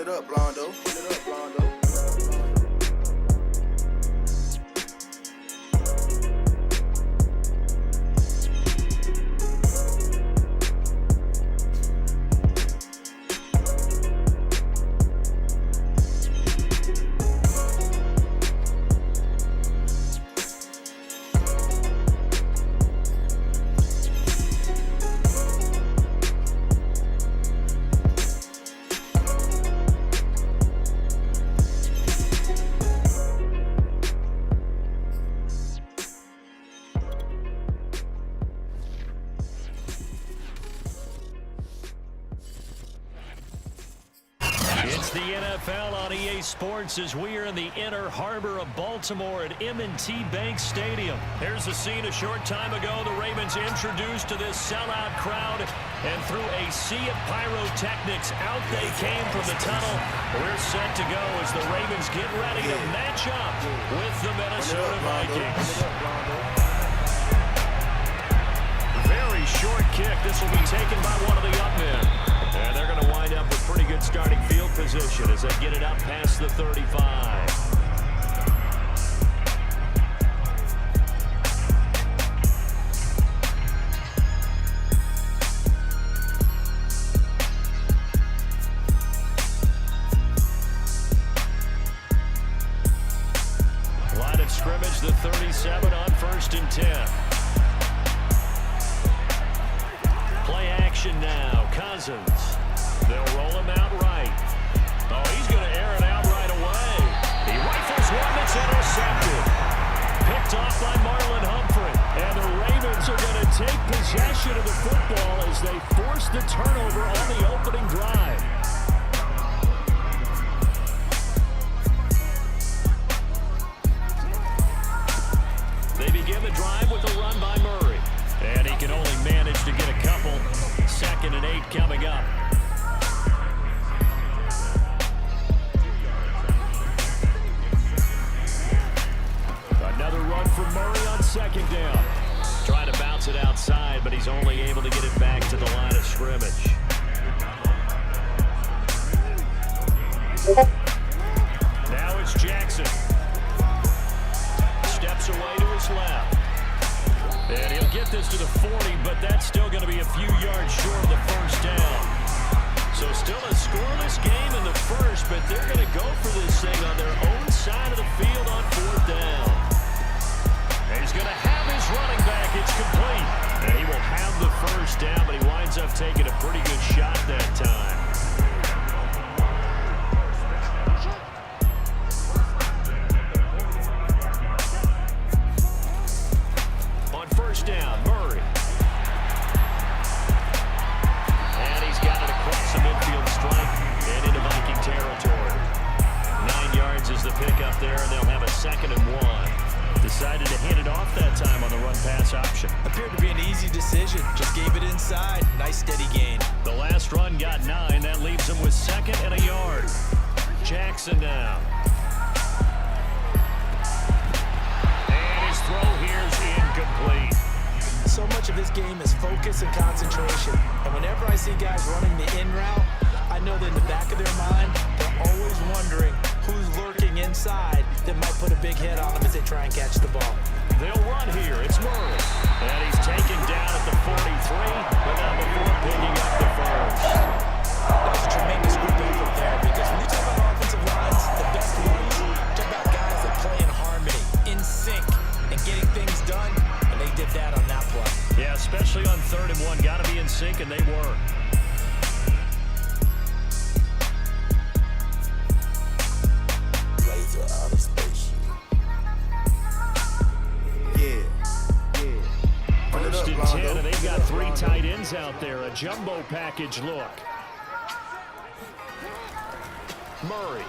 it up, Blondo. Run it up, Blondo. The NFL on EA Sports as we are in the inner harbor of Baltimore at M&T Bank Stadium. Here's the scene a short time ago. The Ravens introduced to this sellout crowd, and through a sea of pyrotechnics, out they came from the tunnel. We're set to go as the Ravens get ready to match up with the Minnesota Vikings. Very short kick. This will be taken by one of the up men. And they're going to wind up with pretty good starting field position as they get it up past the 35. Line of scrimmage, the 37 on 1st and 10. Play action now. Cousins. They'll roll him out right. Oh, he's going to air it out right away. He rifles one that's intercepted. Picked off by Marlon Humphrey. And the Ravens are going to take possession of the football as they force the turnover on the opening drive. They begin the drive with a run by Murray. And he can only manage to get a couple. 2nd and 8 coming up. Another run for Murray on 2nd down. Trying to bounce it outside, but he's only able to get it back to the line of scrimmage. Now it's Jackson. Steps away to his left. And he'll get this to the 40, but that's still going to be a few yards short of the first down. So still a scoreless game in the first, but they're going to go for this thing on their own side of the field on 4th down. And he's going to have his running back. It's complete. And he will have the first down, but he winds up taking a pretty good shot that time. Down, Murray. And he's got it across the midfield stripe and into Viking territory. 9 yards is the pickup there, and they'll have a 2nd and 1. Decided to hand it off that time on the run-pass option. Appeared to be an easy decision. Just gave it inside. Nice steady gain. The last run got 9. That leaves him with 2nd and a yard. Jackson now. And his throw here's incomplete. So much of this game is focus and concentration. And whenever I see guys running the in route, I know that in the back of their mind, they're always wondering who's lurking inside that might put a big hit on them as they try and catch the ball. They'll run here. It's Murray. And he's taken down at the 43, but not before picking up the first. That was a tremendous group effort there, because when you talk about offensive lines, the best ones, talk about guys that play in harmony, in sync, and getting things done. And they did that on that play. Yeah, especially on 3rd and 1. Got to be in sync, and they were. Laser out of space. Yeah. 1st and 10, and they've got 3 tight ends out there. A jumbo package look. Murray.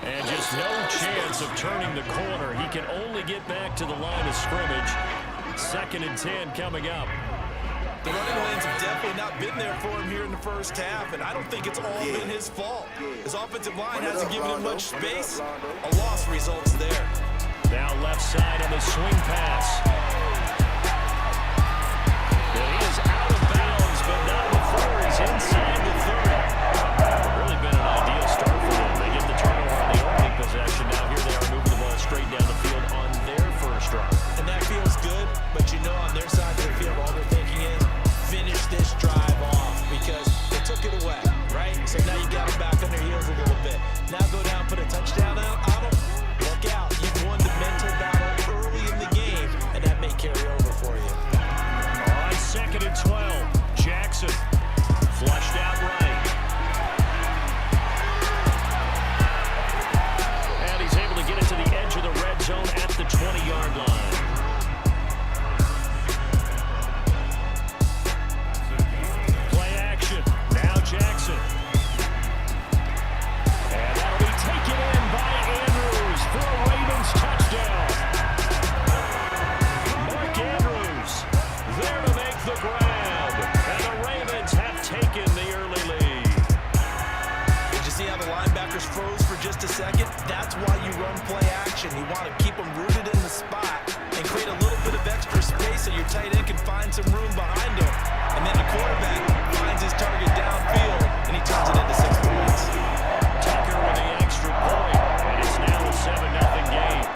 And just no chance of turning the corner. He can only get back to the line of scrimmage. 2nd and 10 coming up. The running lanes have definitely not been there for him here in the first half, and I don't think it's all been his fault. His offensive line hasn't given him much space. A loss results there. Now left side on the swing pass. And he is out of bounds, but not before he's inside the 30. So now you got them back on their heels a little bit. Now go down, put a touchdown on them. Look out. You've won the mental battle early in the game, and that may carry over for you. On 2nd and 12, Jackson flushed out right. And he's able to get it to the edge of the red zone at the 20-yard line. Play action. Now Jackson. And that'll be taken in by Andrews for a Ravens touchdown. Mark Andrews there to make the grab. And the Ravens have taken the early lead. Did you see how the linebackers froze for just a second? That's why you run play action. You want to keep them rooted in the spot and create a little bit of extra space so your tight end can find some room behind him. And then the quarterback finds his target downfield, and he turns it into 6 points. Tucker with the extra point, and it's now a 7-0 game.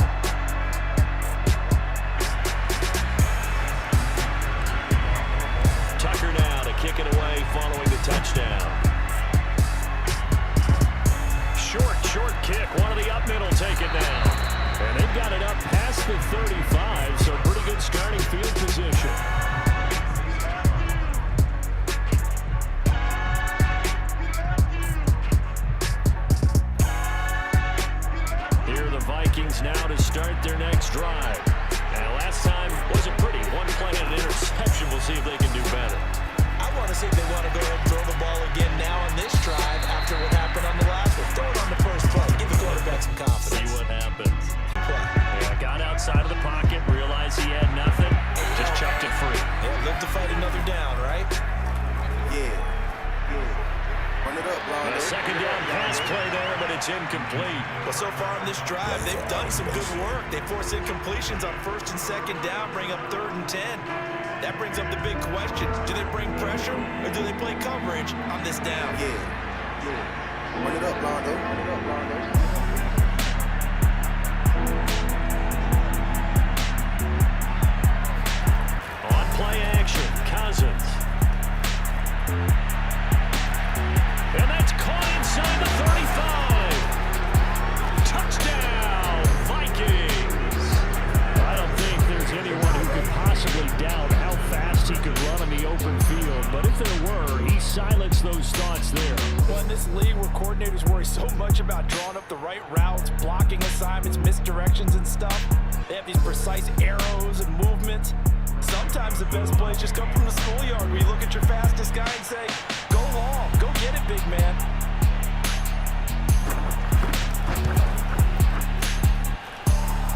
Tucker now to kick it away following the touchdown. Short kick. One of the up middle take it down. And they've got it up past the 35, so pretty good starting field position. Here are the Vikings now to start their next drive. And last time wasn't pretty. One play and an interception. We'll see if they can do better. I want to see if they want to go ahead and throw the ball again now on this drive after what happened on the last one. Throw it on the first play. Give the quarterback some confidence. See what happens. Play. Yeah, got outside of the pocket, realized he had nothing, just chucked it free. Yeah, live to fight another down, right? Yeah. Run it up, And Rondo. a second down pass play there, but it's incomplete. Well, so far on this drive, they've done some good work. They force incompletions on 1st and 2nd down, bring up 3rd and 10. That brings up the big question. Do they bring pressure, or do they play coverage on this down? Yeah. Run it up, Rondo. Run it up, Rondo. On play action, Cousins. And that's caught inside the 35. Touchdown, Vikings. I don't think there's anyone who could possibly doubt how fast he could run on the open field. But if there were, he silenced those thoughts there. Well, in this league where coordinators worry so much about drawing up the right routes, blocking assignments, misdirections and stuff, they have these precise arrows and movements. Sometimes the best plays just come from the schoolyard where you look at your fastest guy and say, go long, go get it, big man.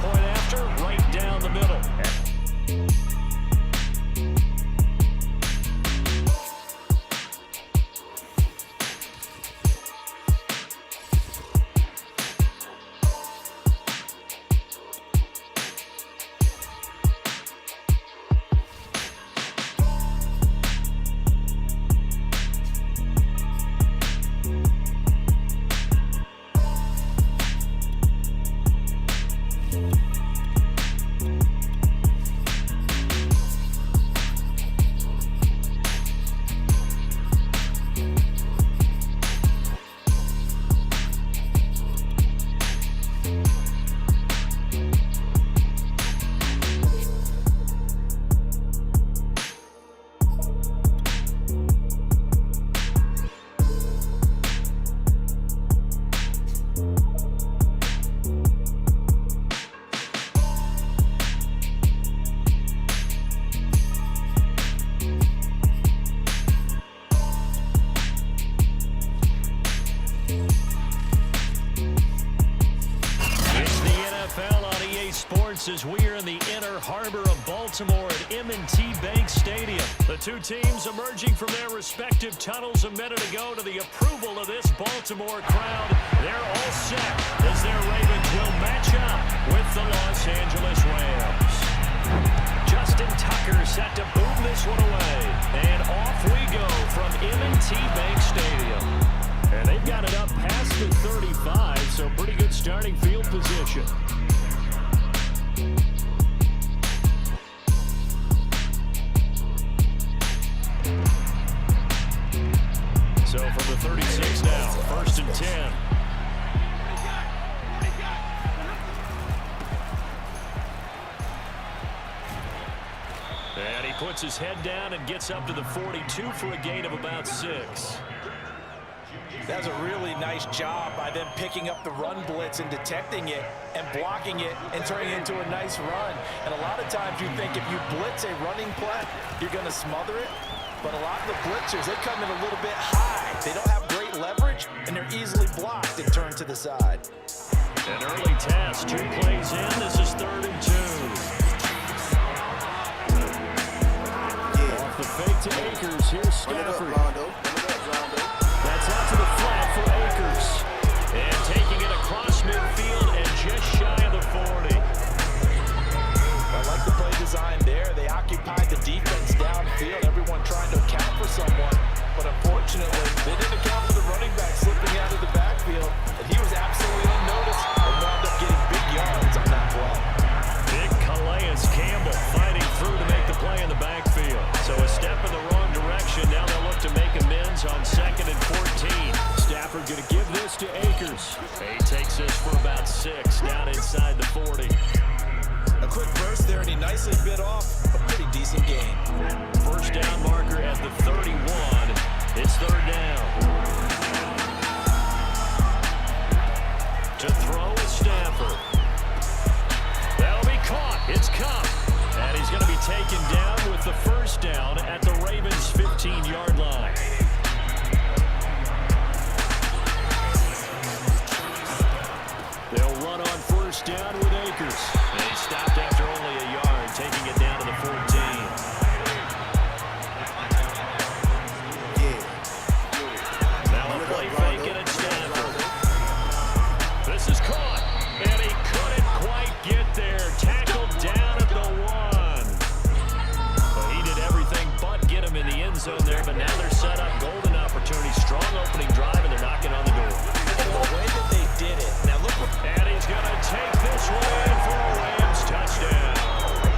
Point after, right down the middle. As we are in the inner harbor of Baltimore at M&T Bank Stadium. The two teams emerging from their respective tunnels a minute ago to the approval of this Baltimore crowd. They're all set as their Ravens will match up with the Los Angeles Rams. Justin Tucker set to boom this one away. And off we go from M&T Bank Stadium. And they've got it up past the 35, so pretty good starting field position. So from the 36, 6 now. 1st and 10. And he puts his head down and gets up to the 42 for a gain of about 6. That's a really nice job by them picking up the run blitz and detecting it and blocking it and turning it into a nice run. And a lot of times you think if you blitz a running play, you're going to smother it. But a lot of the blitzers, they come in a little bit high. They don't have great leverage, and they're easily blocked and turned to the side. An early test, 2 plays in. This is 3rd and 2. Off the fake to Akers. Here's Stafford. That's out to the flat for Akers. And taking it across midfield and just shy of the 40. I like the play design there. They occupied the defense downfield. Everyone trying to account for someone. But unfortunately, they didn't account for the running back slipping out of the backfield. And he was absolutely unnoticed and wound up getting big yards on that play. Big Calais Campbell fighting through to make the play in the backfield. So a step in the wrong direction. Now they'll look to make amends on 2nd and 14. Stafford going to give this to Akers. He takes this for about 6 down inside the 40. A quick burst there, and he nicely bit off a pretty decent gain. 1st down marker at the 31. It's 3rd down. To throw is Stafford. That'll be caught. It's Cup. And he's going to be taken down with the 1st down at the Ravens' 15-yard line. They'll run on 1st down with Akers. And he stopped after only a yard, taking it down to the 14. Now a play fake and it's Stafford. This is caught. And he couldn't quite get there. Tackled down at the 1. But he did everything but get him in the end zone there. But now they're set up. Golden opportunity. Strong opening drive, and they're knocking on the door. And the way that they did it. Now look. And he's going to take this one in for a Rams touchdown.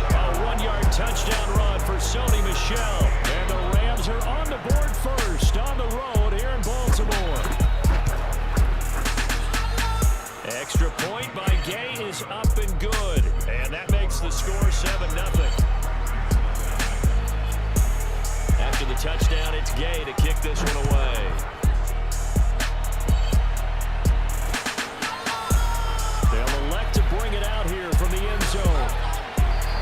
A 1-yard touchdown run for Sony Michel. And the Rams are on the board first on the road here in Baltimore. Extra point by Gay is up and good. And that makes the score 7-0. After the touchdown, it's Gay to kick this one away. They'll elect to bring it out here from the end zone.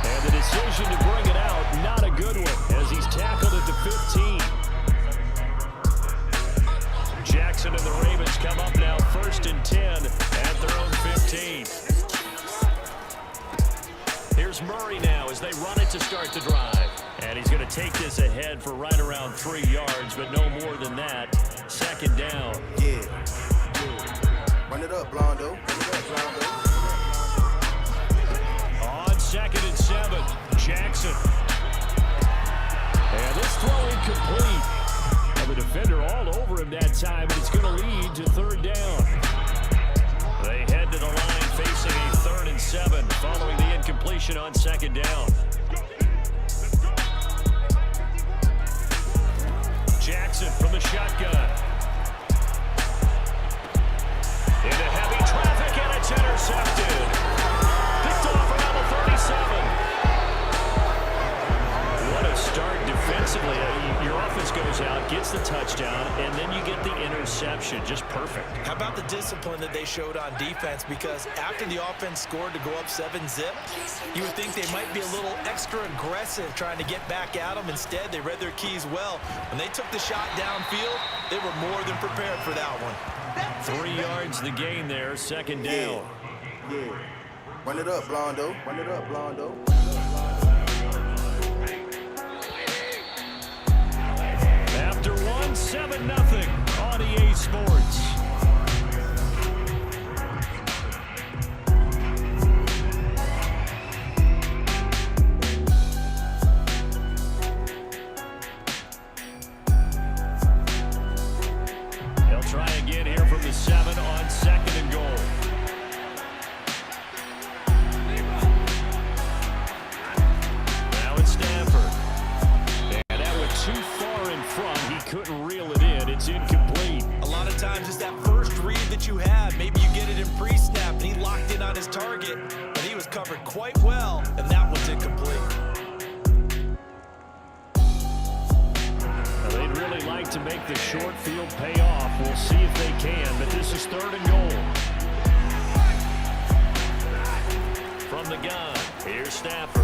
And the decision to bring it out, not a good one, as he's tackled at the 15. Jackson and the Ravens come up now 1st and 10 at their own 15. Here's Murray now as they run it to start the drive. And he's going to take this ahead for right around 3 yards, but no more than that. 2nd down. Run it up, Blondo. On 2nd and 7, Jackson. And this throw incomplete. And the defender all over him that time, and it's going to lead to 3rd down. They head to the line facing a 3rd and 7 following the incompletion on 2nd down. Jackson from the shotgun. Into heavy traffic, and it's intercepted. Picked off around the 37. What a start defensively. Your offense goes out, gets the touchdown, and then you get the interception. Just perfect. How about the discipline that they showed on defense? Because after the offense scored to go up 7-zip, you would think they might be a little extra aggressive trying to get back at them. Instead, they read their keys well. When they took the shot downfield, they were more than prepared for that one. 3 yards the gain there, 2nd down. Run it up, Blondo. After 1, 7-0 on EA Sports. They'll try again here from the 7 on 2nd and goal. Now it's Stafford. And that went too far in front. He couldn't reel it in. It's incomplete. A lot of times it's that first read that you have. Maybe you get it in pre-snap, and he locked in on his target, but he was covered quite well, and that one's incomplete. Now, they'd really like to make the short field pay off. We'll see if they can, but this is 3rd and goal. From the gun, here's Stafford.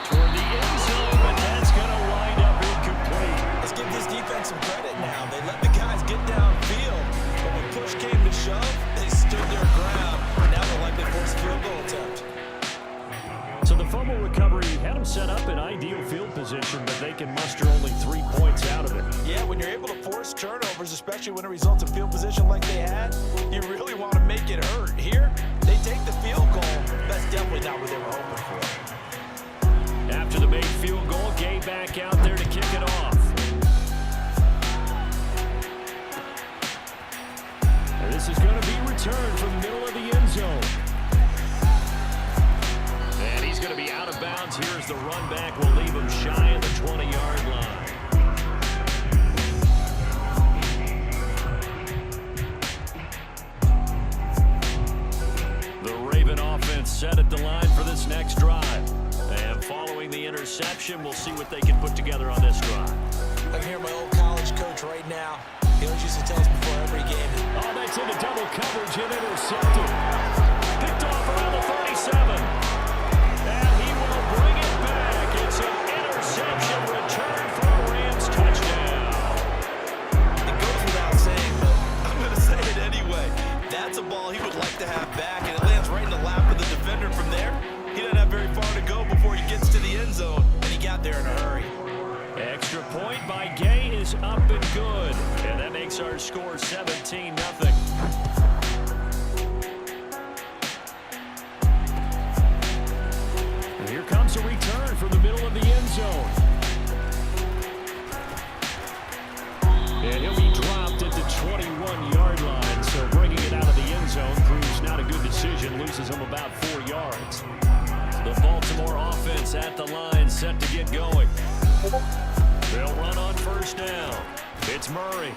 Toward the end zone, but that's going to wind up incomplete. Let's give this defense some credit now. They let the guys get downfield, but when push came to shove, they stood their ground. Now they're likely to force a field goal attempt. So the fumble recovery had them set up in ideal field position, but they can muster only 3 points out of it. Yeah, when you're able to force turnovers, especially when it results in field position like they had, you really want to make it hurt. Here, they take the field goal. That's definitely not what they were hoping for. After the made field goal, Gay back out there to kick it off. And this is going to be returned from the middle of the end zone. And he's going to be out of bounds here as the run back will leave him shy of the 20-yard line. The Raven offense set at the line for this next drive. And following the interception, we'll see what they can put together on this drive. I can hear my old college coach right now. He always used to tell us before every game. Oh, that's into double coverage and intercepted. Picked off around the 37. And he will bring it back. It's an interception return for a Rams touchdown. It goes without saying, but I'm going to say it anyway. That's a ball he would like to have back, and it lands right in the lap of the defender from there. He doesn't have very far to go before he gets to the end zone, and he got there in a hurry. Extra point by Gay is up and good. And that makes our score 17-0. And here comes a return from the middle of the end zone. And he'll be dropped at the 21-yard line. So bringing it out of the end zone proves not a good decision. Loses him about 4 yards. The Baltimore offense at the line, set to get going. They'll run on first down. It's Murray.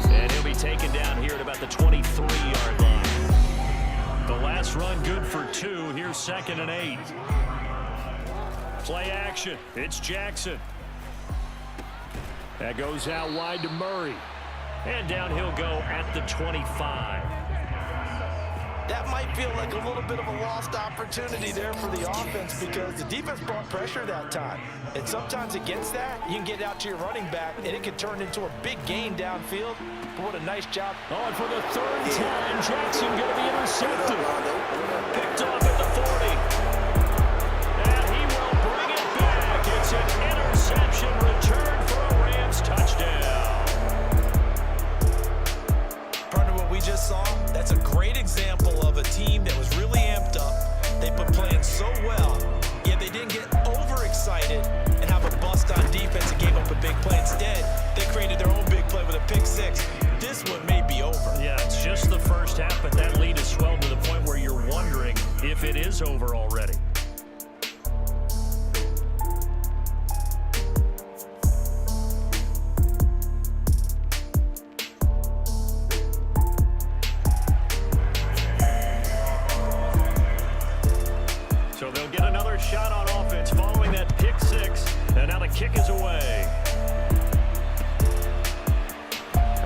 And he'll be taken down here at about the 23-yard line. The last run good for 2. Here's 2nd and 8. Play action. It's Jackson. That goes out wide to Murray. And down he'll go at the 25. That might feel like a little bit of a lost opportunity there for the offense because the defense brought pressure that time. And sometimes against that, you can get out to your running back, and it can turn into a big gain downfield. But what a nice job. Oh, and for the 3rd time, Jackson going to be intercepted. Picked off at the 40. And he will bring it back. It's an interception return for a Rams touchdown. Partner, what we just saw, that's a great example of a team that was really amped up. They put playing so well, yet they didn't get overexcited and have a bust on defense and gave up a big play. Instead, they created their own big play with a pick 6. This one may be over. Yeah, it's just the first half, but that lead is swelled to the point where you're wondering if it is over already. So they'll get another shot on offense following that pick 6, and now the kick is away.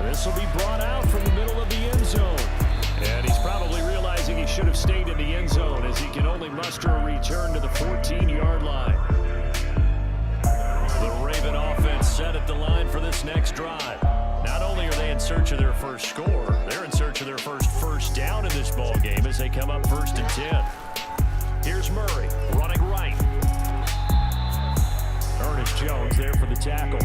This will be brought out from the middle of the end zone. And he's probably realizing he should have stayed in the end zone as he can only muster a return to the 14-yard line. The Raven offense set at the line for this next drive. Not only are they in search of their first score, they're in search of their first down in this ball game as they come up 1st and 10. Here's Murray running right. Ernest Jones there for the tackle.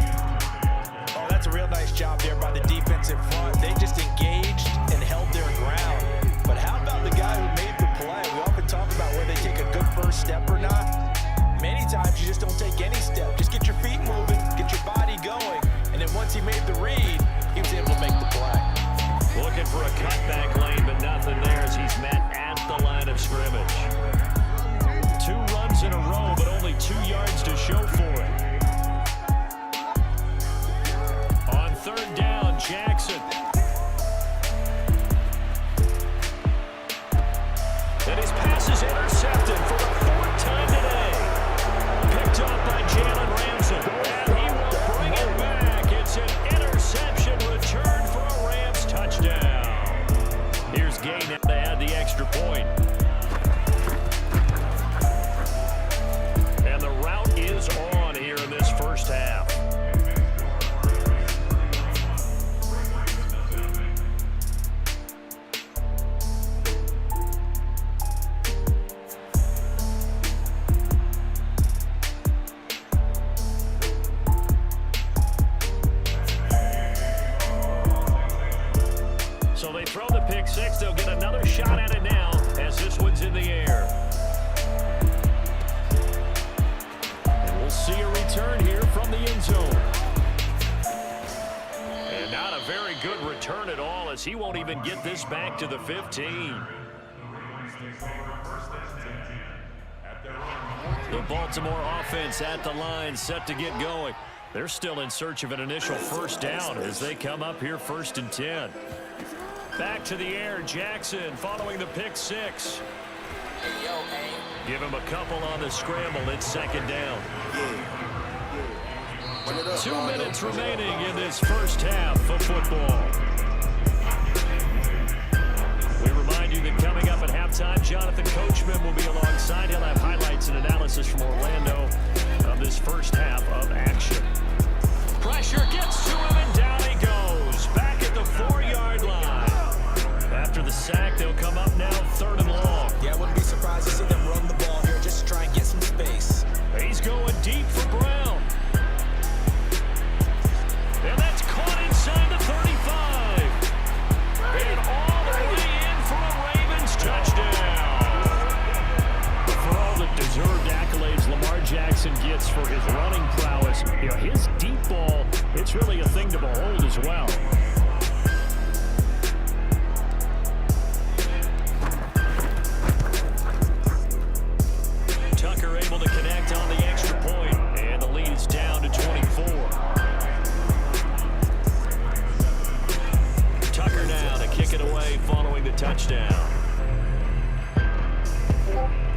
Oh, that's a real nice job there by the defense in front. They just engaged and held their ground. But how about the guy who made the play? We often talk about whether they take a good first step or not. Many times you just don't take any step. Just get your feet moving, get your body going. And then once he made the read, he was able to make the play. Looking for a cutback lane, but nothing there as he's met at the line of scrimmage. 2 runs in a row, but only 2 yards to show for it. On 3rd pick six. They'll get another shot at it now as this one's in the air. And we'll see a return here from the end zone. And not a very good return at all, as he won't even get this back to the 15. The Baltimore offense at the line, set to get going. They're still in search of an initial first down as they come up here 1st and 10. Back to the air, Jackson following the pick six. Give him a couple on the scramble. It's 2nd down. 2 minutes remaining in this first half of football. We remind you that coming up at halftime, Jonathan Coachman will be alongside. He'll have highlights and analysis from Orlando of this first half of action. Pressure gets to him, and down he goes. Back at the 4-yard line. After the sack, they'll come up now 3rd and long. Yeah, I wouldn't be surprised to see them run the ball here just to try and get some space. He's going deep for Brown. And that's caught inside the 35. And all the way in for a Ravens touchdown. For all the deserved accolades Lamar Jackson gets for his running prowess, you know, his deep ball, it's really a thing to behold as well. Tucker able to connect on the extra point, and the lead is down to 24. Tucker now to kick it away following the touchdown.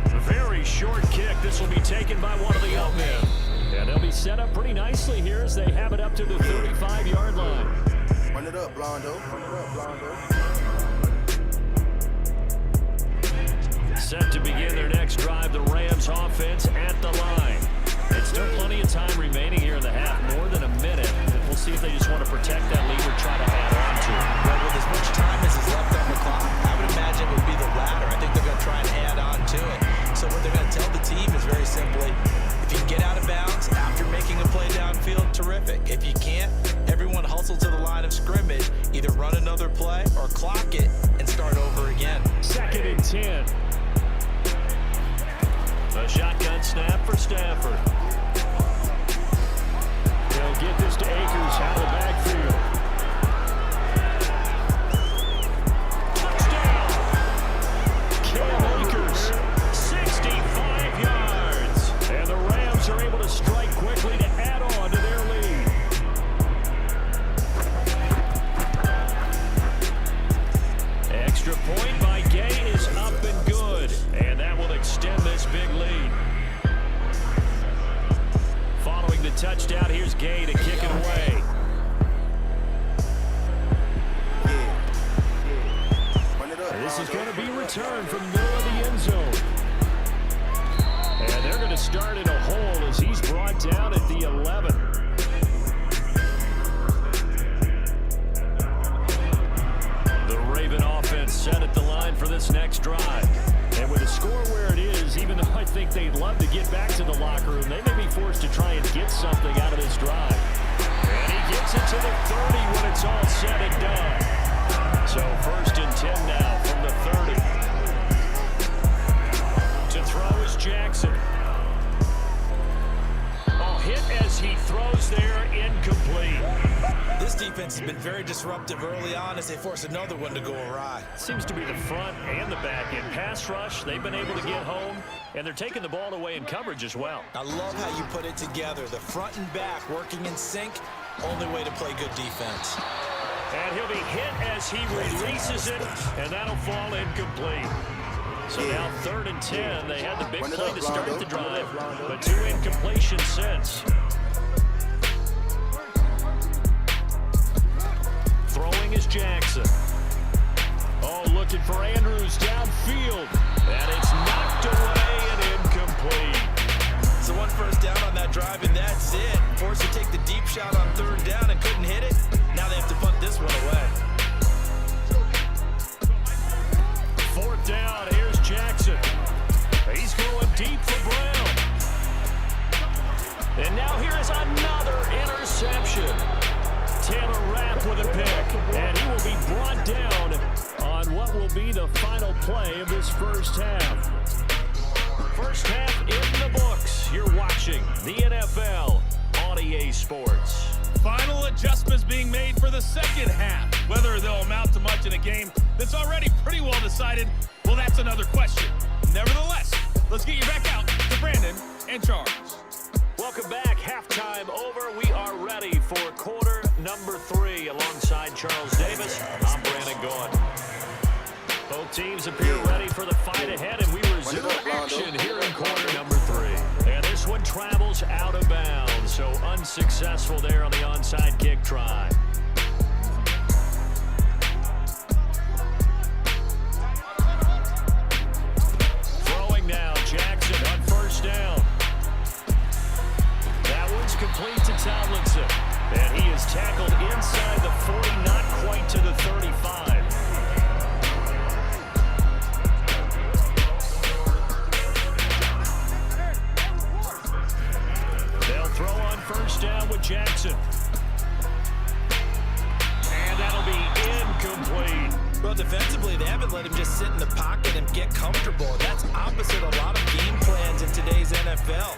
A very short kick. This will be taken by one of the out men. And they'll be set up pretty nicely here as they have it up to the 35-yard line. Run it up, Blondo. Set to begin their next drive, the Rams offense at the line. It's still plenty of time remaining here in the half, more than a minute. We'll see if they just want to protect that lead or try to add on to it. Well, with as much time as is left on the clock, I would imagine it would be the latter. I think they're going to try and add on to it. So what they're going to tell the team is very simply, if you can get out of bounds after making a play downfield, terrific. If you can't, everyone hustle to the line of scrimmage, either run another play or clock it and start over again. 2nd and 10. A shotgun snap for Stafford. They'll get this to Akers out of the backfield. Touchdown! Cam Akers, 65 yards. And the Rams are able to strike quickly to add on to their lead. Extra point by Gay is up and good. And that will extend this big lead. Following the touchdown, here's Gay to kick it away. This is going to be returned from the middle of the end zone. And they're going to start in a hole as he's brought down at the 11. The Raven offense set at the line for this next drive. And with the score where it is, even though I think they'd love to get back to the locker room, they may be forced to try and get something out of this drive. And he gets it to the 30 when it's all said and done. So 1st and 10 now from the 30. To throw is Jackson. Oh, hit as he throws there, incomplete. This defense has been very disruptive early on as they force another one to go awry. Seems to be the front and the back end. Pass rush, they've been able to get home, and they're taking the ball away in coverage as well. I love how you put it together. The front and back working in sync, only way to play good defense. And he'll be hit as he releases it, and that'll fall incomplete. So now 3rd and 10. They had the big play to start the drive, but 2 incompletions since. Throwing is Jackson. Oh, looking for Andrews downfield. And it's knocked away and incomplete. So 1 first down on that drive, and that's it. Forced to take the deep shot on 3rd down and couldn't hit it. Now they have to punt this one away. 4th down, here's Jackson. He's going deep for Brown. And now here is another interception. Taylor Rapp with a pick, and he will be brought down on what be the final play of this first half. First half in the books. You're watching the NFL on EA Sports. Final adjustments being made for the second half. Whether they'll amount to much in a game that's already pretty well decided, well, that's another question. Nevertheless, let's get you back out to Brandon and Charles. Welcome back. Halftime over. We are ready for quarter number 3. Alongside Charles Davis, I'm Brandon Gaughan. Both teams appear ready for the fight ahead, and we resume action here in quarter number 3. And this one travels out of bounds, so unsuccessful there on the onside kick try. Throwing now, Jackson on first down. That one's complete to Tomlinson, and he is tackled inside the 40, not quite to the 35. Throw on first down with Jackson. And that'll be incomplete. Well, defensively, they haven't let him just sit in the pocket and get comfortable. That's opposite a lot of game plans in today's NFL.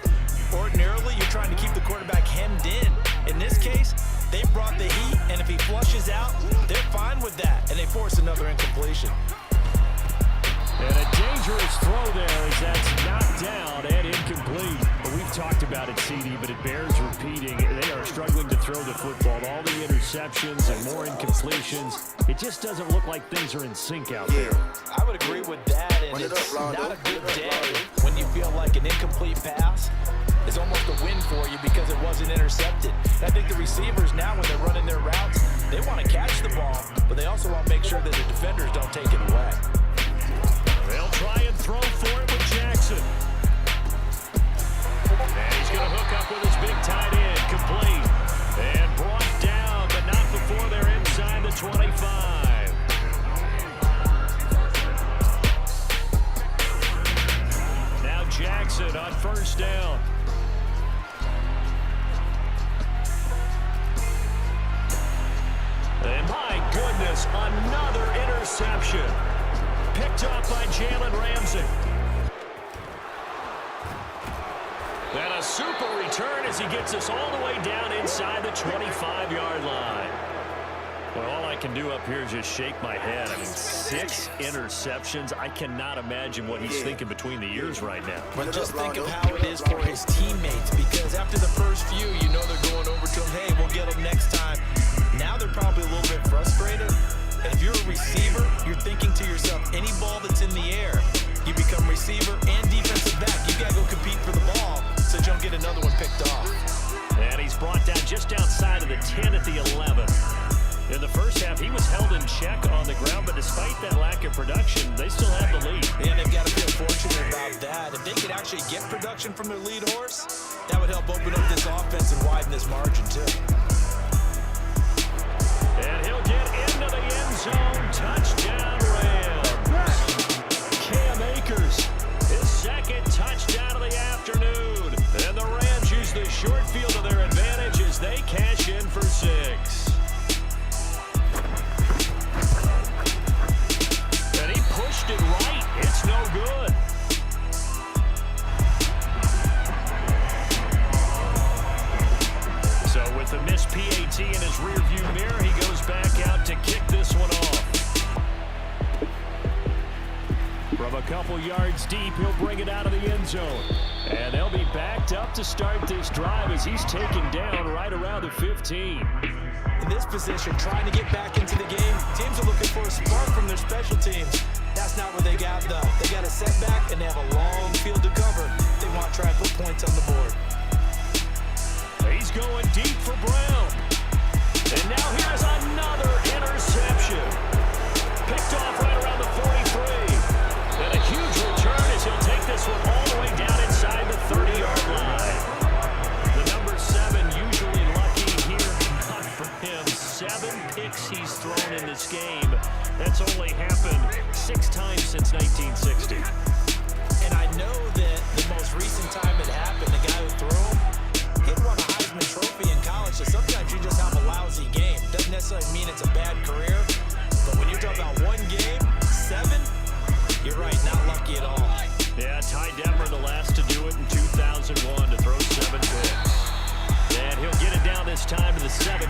Ordinarily, you're trying to keep the quarterback hemmed in. In this case, they brought the heat, and if he flushes out, they're fine with that, and they force another incompletion. And a dangerous throw there as that's knocked down and incomplete. But we've talked about it, CD, but it bears repeating. They are struggling to throw the football. All the interceptions and more incompletions. It just doesn't look like things are in sync out there. I would agree with that, and it's not a good day when you feel like an incomplete pass is almost a win for you because it wasn't intercepted. And I think the receivers now, when they're running their routes, they want to catch the ball, but they also want to make sure that the defenders don't take it away. They'll try and throw for it with Jackson. And he's going to hook up with his big tight end, complete. And brought down, but not before they're inside the 25. Now Jackson on first down. And my goodness, another interception. Picked off by Jalen Ramsey. And a super return as he gets us all the way down inside the 25-yard line. Well, all I can do up here is just shake my head. I mean, 6 interceptions. I cannot imagine what he's thinking between the ears right now. But just think of how it is for his teammates, because after the first few, you know they're going over to him, hey, we'll get him next time. Now they're probably a little bit frustrated. And if you're a receiver, you're thinking to yourself, any ball that's in the air, you become receiver and defensive back. You got to go compete for the ball so you don't get another one picked off. And he's brought down just outside of the 10 at the 11. In the first half, he was held in check on the ground, but despite that lack of production, they still have the lead. Yeah, they've got to feel fortunate about that. If they could actually get production from their lead horse, that would help open up this offense and widen this margin, too. And he'll get into the end zone. Touchdown, Rams. Cam Akers, his second touchdown of the afternoon. And the Rams use the short field to their advantage as they cash in for 6. And he pushed it right. It's no good. So with the missed PAT in his rearview mirror, he goes back out to kick this one off. From a couple yards deep, he'll bring it out of the end zone. And they'll be backed up to start this drive as he's taken down right around the 15. In this position, trying to get back into the game, teams are looking for a spark from their special teams. That's not what they got, though. They got a setback, and they have a long field to cover. They want to try and put points on the board. He's going deep for Brown. And now here's another interception. Picked off right around the 43. And a huge return as he'll take this one all the way down inside the 30-yard line. The number 7 usually lucky here. Not for him. 7 picks he's thrown in this game. That's only happened 6 times since 1960. And I know that the most recent time it happened, the guy who threw him, he'd won a Heisman Trophy in college, so sometimes you just have a lousy game. Doesn't necessarily mean it's a bad career, But when you're talking about one game, 7, you're right, not lucky at all. Yeah, Ty Detmer, the last to do it in 2001, to throw 7 picks. And he'll get it down this time to the 17.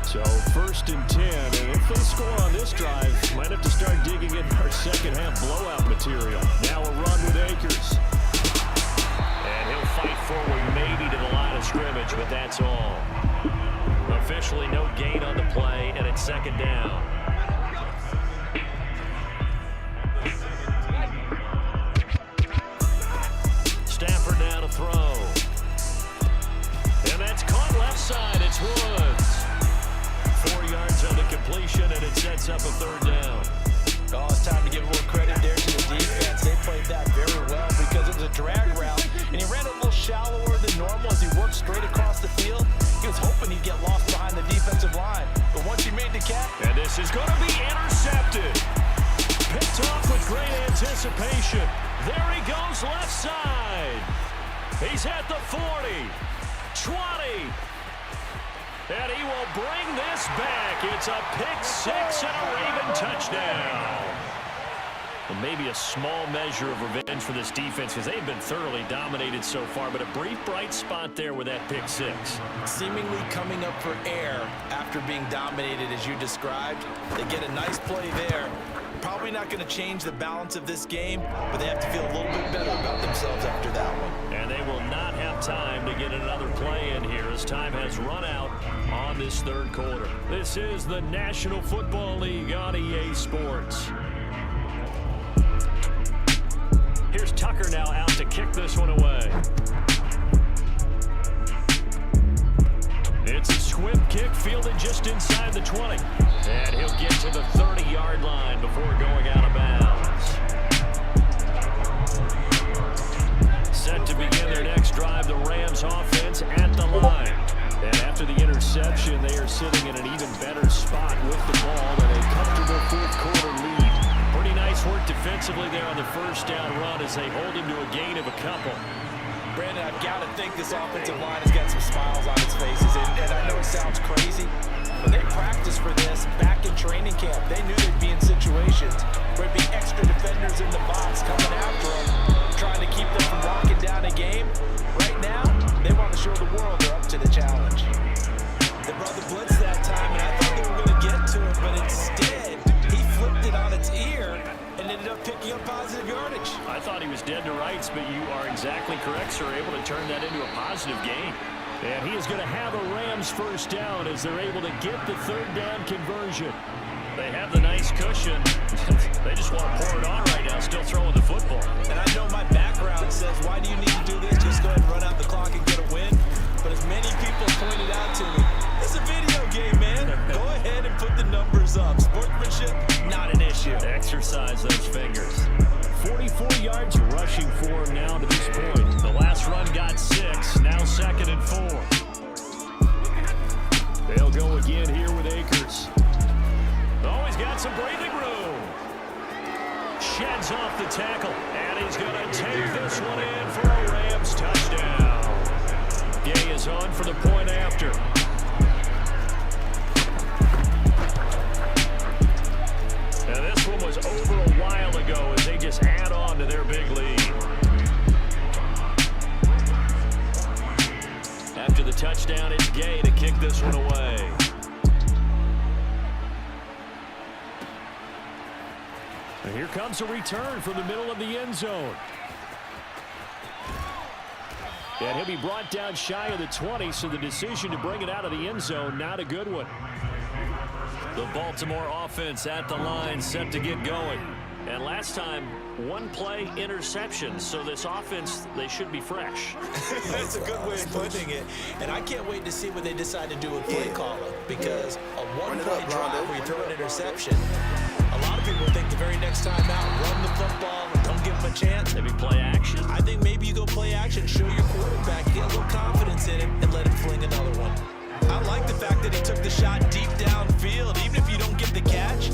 So 1st and 10, and if they score on this drive, might have to start digging in our second half blowout material. Now a run with Akers. And he'll fight forward maybe to the line of scrimmage, but that's all. Officially no gain on the play, and it's 2nd down. Stafford now to throw. And that's caught left side. It's Woods. 4 yards on the completion, and it sets up a 3rd down. Oh, it's time to give a little credit there to the defense. They played that very well because it was a drag route, and he ran a little shallower than normal as he worked straight across the field. He was hoping he'd get lost behind the defensive line, but once he made the catch... And this is going to be intercepted. Picked off with great anticipation. There he goes left side. He's at the 40, 20. And he will bring this back. It's a pick 6 and a Raven touchdown. Well, maybe a small measure of revenge for this defense because they've been thoroughly dominated so far, but a brief bright spot there with that pick 6. Seemingly coming up for air after being dominated as you described. They get a nice play there. Probably not going to change the balance of this game, but they have to feel a little bit better about themselves after that one. And they will not have time to get another play in here as time has run out on this 3rd quarter. This is the National Football League on EA Sports. Here's Tucker now out to kick this one away. It's a swim kick fielded just inside the 20. And he'll get to the 30-yard line before going out of bounds. Set to begin their next drive, the Rams offense at the line. And after the interception, they are sitting in an even better spot with the ball and a comfortable 4th quarter lead. Pretty nice work defensively there on the 1st down run as they hold him to a gain of a couple. Brandon, I've got to think this offensive line has got some smiles on its faces. And I know it sounds crazy, but they practiced for this back in training camp. They knew they'd be in situations where there'd be extra defenders in the box coming after them, trying to keep them from locking down a game. Right now, they want to show the world they're up to the challenge. They brought the blitz that time, and I thought they were going to get to it, but instead, he flipped it on its ear and ended up picking up positive yardage. I thought he was dead to rights, but you are exactly correct, sir. Able to turn that into a positive gain. And he is going to have a Rams 1st down as they're able to get the 3rd down conversion. They have the nice cushion. They just want to pour it on right now, still throwing the football. And I know my background says, why do you need to do this? Just go ahead and run out the clock and get a win. But as many people pointed out to me, it's a video game, man. Go ahead and put the numbers up. Sportsmanship, not an issue. Exercise those fingers. 44 yards rushing for him now to this point. The last run got 6, now 2nd and 4. They'll go again here with Akers. Oh, he's got some breathing room. Sheds off the tackle, and he's going to take this one in for a Rams touchdown. Gay is on for the point after. Now this one was over a while ago as they just add on to their big lead. After the touchdown, it's Gay to kick this one away. And here comes a return from the middle of the end zone. And he'll be brought down shy of the 20, so the decision to bring it out of the end zone, not a good one. The Baltimore offense at the line, set to get going. And last time, 1 play interception, so this offense, they should be fresh. That's a good way of putting it. And I can't wait to see what they decide to do with play calling, because a 1-play drive where you throw an interception, a lot of people think the very next time out, run the football, don't give them a chance. Maybe play action? I think maybe you go play action, show your quarterback, get a little confidence in him, and let him fling another one. I like the fact that he took the shot deep downfield. Even if you don't get the catch,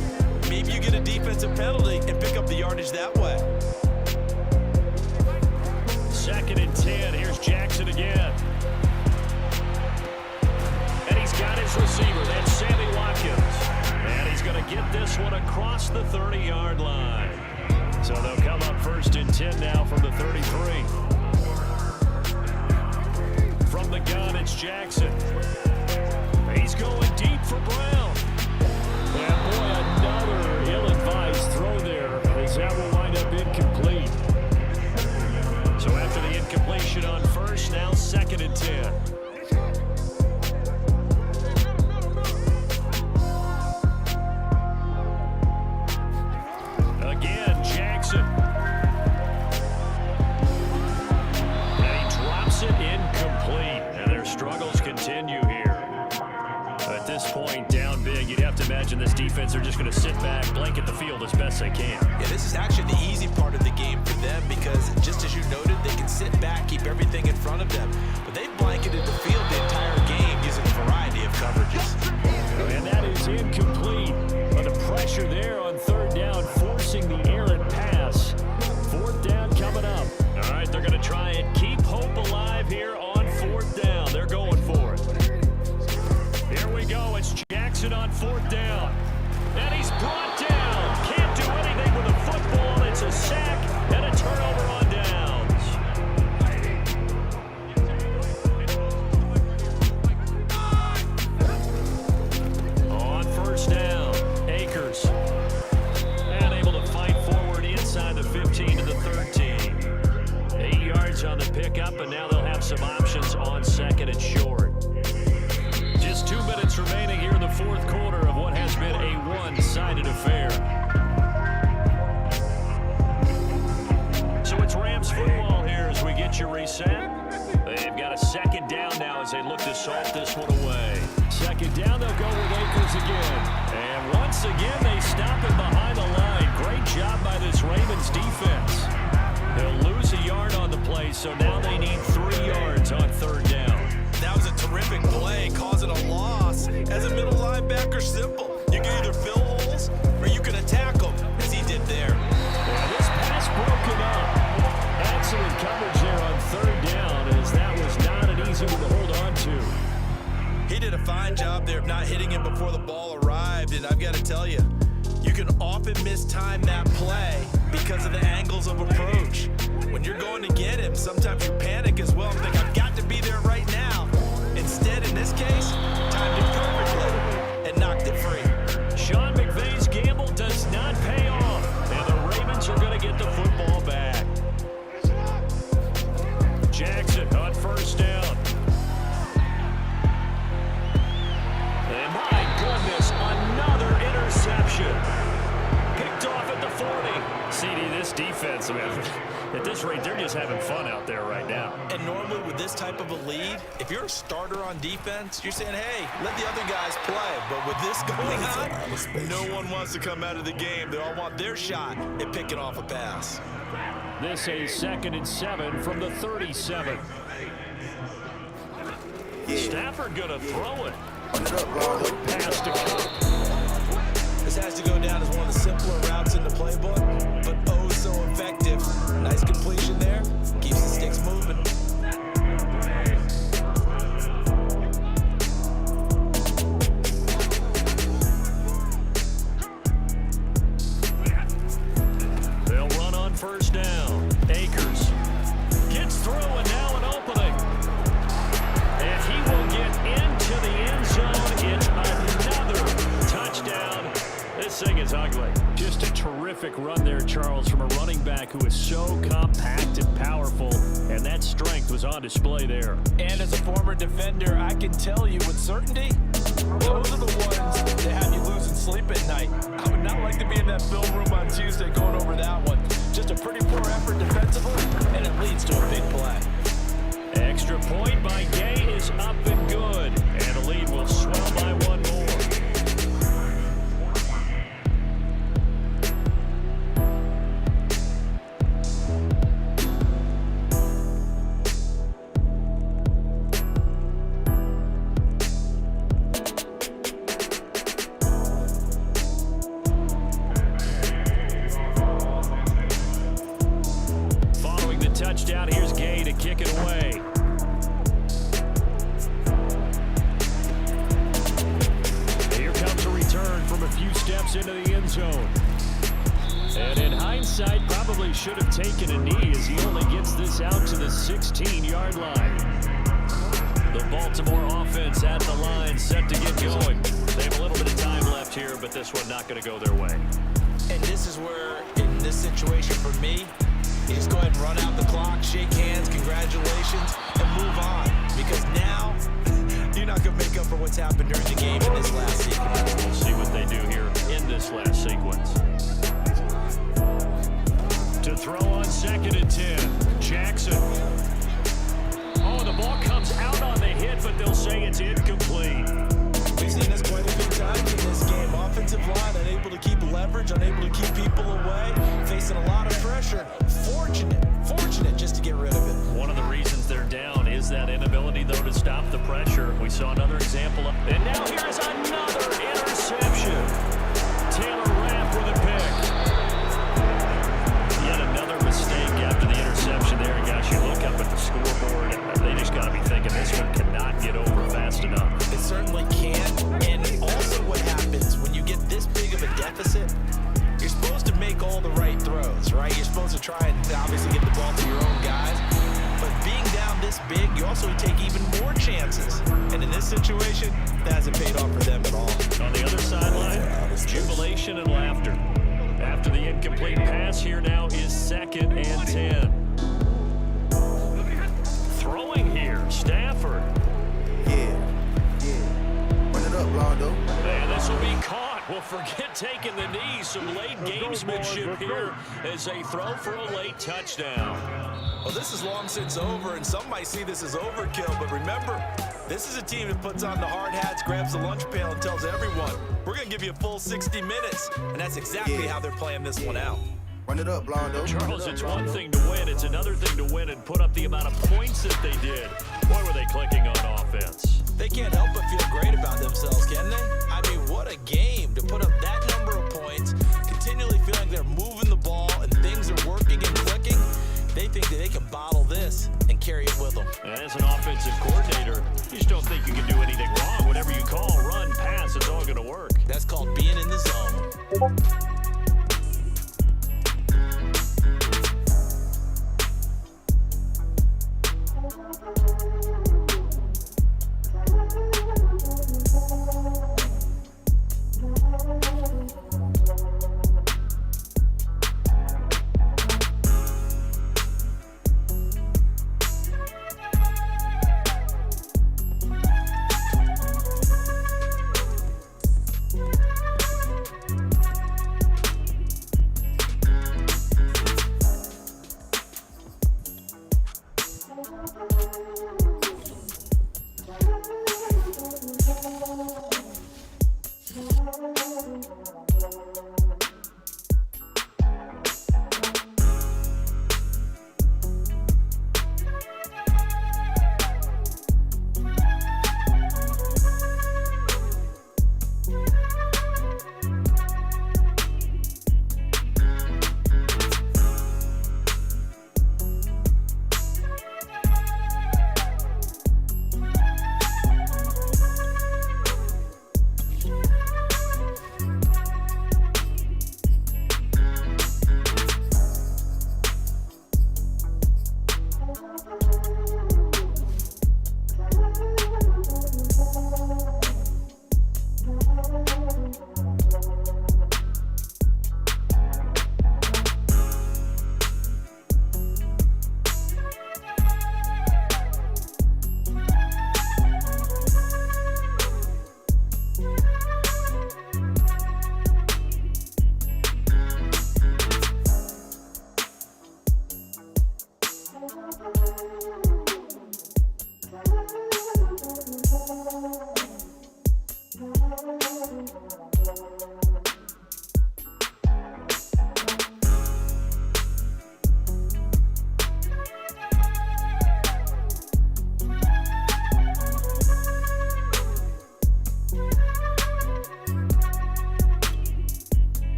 maybe you get a defensive penalty and pick up the yardage that way. 2nd and 10. Here's Jackson again. And he's got his receiver. That's Sammy Watkins. And he's the 30-yard line. So they'll come up 1st and 10 now from the 33. From the gun, it's Jackson. He's going deep for Brown. And boy, another ill-advised throw there, as that will wind up incomplete. So after the incompletion on 1st, now 2nd and 10. Again, Jackson. And he drops it incomplete. And their struggles continue here. At this point, down big, you'd have to imagine this defense are just going to sit back, blanket the field as best they can. Yeah, this is actually the easy part of the game for them because, just as you noted, they can sit back, keep everything in front of them. But they've blanketed the field the entire game using a variety of coverages. And that is incomplete. But the pressure there on 3rd down, forcing the errant pass. 4th down coming up. All right, they're going to try and keep hope alive here on 4th down. They're going for it. Here we go. It's Jackson on 4th down. And he's brought down. Can't do anything with the football. It's a sack and a turnover on downs. On 1st down, Akers. And able to fight forward inside the 15 to the 13. 8 yards on the pickup, and now they'll have some options on 2nd and short. Just 2 minutes remaining here in the 4th quarter of what has been a one-sided affair. So it's Rams football here as we get you reset. They've got a 2nd down now as they look to salt this one away. 2nd down, they'll go with Akers again. And once again, they stop it behind the line. Great job by this Ravens defense. They'll lose a yard on the play, so now they need 3 yards on 3rd down. That was a terrific play, causing a loss. As a middle linebacker, simple. You can either fill holes or you can attack them, as he did there. Yeah, this pass broken up. Excellent coverage there on 3rd down, as that was not an easy one to hold on to. He did a fine job there of not hitting him before the ball arrived, and I've got to tell you, you can often mistime that play because of the angles of approach. When you're going to get him, sometimes you panic as well and think, I've got to be there right now. Instead, in this case, timed it perfectly and knocked it free. Sean McVay's gamble does not pay off, and the Ravens are going to get the football back. Jackson on 1st down. And my goodness, another interception. Picked off at the 40. CD, this defense, man, at this rate, they're just having fun out there right now. And normally with this type of a lead, if you're a starter on defense, you're saying, hey, let the other guys play. But with this going on, no one wants to come out of the game. They all want their shot at picking off a pass. This is 2nd and 7 from the 37. Stafford gonna throw it. Pass to Cook. This has to go down as one of the simpler routes in the playbook, but oh so effective. Nice completion there. Keeps the sticks moving. They'll run on 1st down. Akers gets through, and now an opening. And he will get into the end zone. It's another touchdown. This thing is ugly. Just a terrific run there, Charles, from a running back who is so compact and powerful, and that strength was on display there. And as a former defender, I can tell you with certainty, those are the ones that have you losing sleep at night. I would not like to be in that film room on Tuesday going over that one. Just a pretty poor effort defensively, and it leads to a big play. Extra point by Gay is up and good, and the lead will swell by one more. Touchdown, here's Gay to kick it away. Here comes a return from a few steps into the end zone. And in hindsight, probably should have taken a knee as he only gets this out to the 16-yard line. The Baltimore offense at the line, set to get going. They have a little bit of time left here, but this one not going to go their way. And this is where, in this situation for me, you just go ahead and run out the clock, shake hands, congratulations, and move on. Because now, you're not going to make up for what's happened during the game in this last sequence. We'll see what they do here in this last sequence. To throw on 2nd and 10, Jackson. Oh, the ball comes out on the hit, but they'll say it's incomplete. We've seen this quite a few times in this game. Offensive line unable to keep leverage, unable to keep people away, facing a lot of pressure. Fortunate just to get rid of it. One of the reasons they're down is that inability, though, to stop the pressure. We saw another example of, and now here's another interception. Taylor Rapp with a pick. Yet another mistake after the interception there. And guys, you look up at the scoreboard, they just got to be thinking this one cannot get over fast enough. It certainly can. And also what happens when you get this big of a deficit, you're supposed to make all the right throws, right? You're supposed to try and obviously get the ball to your own guys. But being down this big, you also take even more chances. And in this situation, that hasn't paid off for them at all. On the other sideline, jubilation and laughter. After the incomplete pass, here now is 2nd and 10. Throwing here, Stafford. Yeah. Run it up, Rondo. And this will be caught. Well, forget taking the knee. Some late gamesmanship here as they throw for a late touchdown. Well, this is long since over, and some might see this as overkill, but remember, this is a team that puts on the hard hats, grabs the lunch pail, and tells everyone, we're going to give you a full 60 minutes, and that's exactly how they're playing this one out. Run it up, Blondo. Charles, it's one thing to win. It's another thing to win and put up the amount of points that they did. Boy, were they clicking on offense. They can't help but feel great about themselves, can they? I mean, what a game to put up that number of points, continually feeling they're moving the ball and things are working and clicking. They think that they can bottle this and carry it with them. As an offensive coordinator, you just don't think you can do anything wrong. Whatever you call, run, pass, it's all going to work. That's called being in the zone.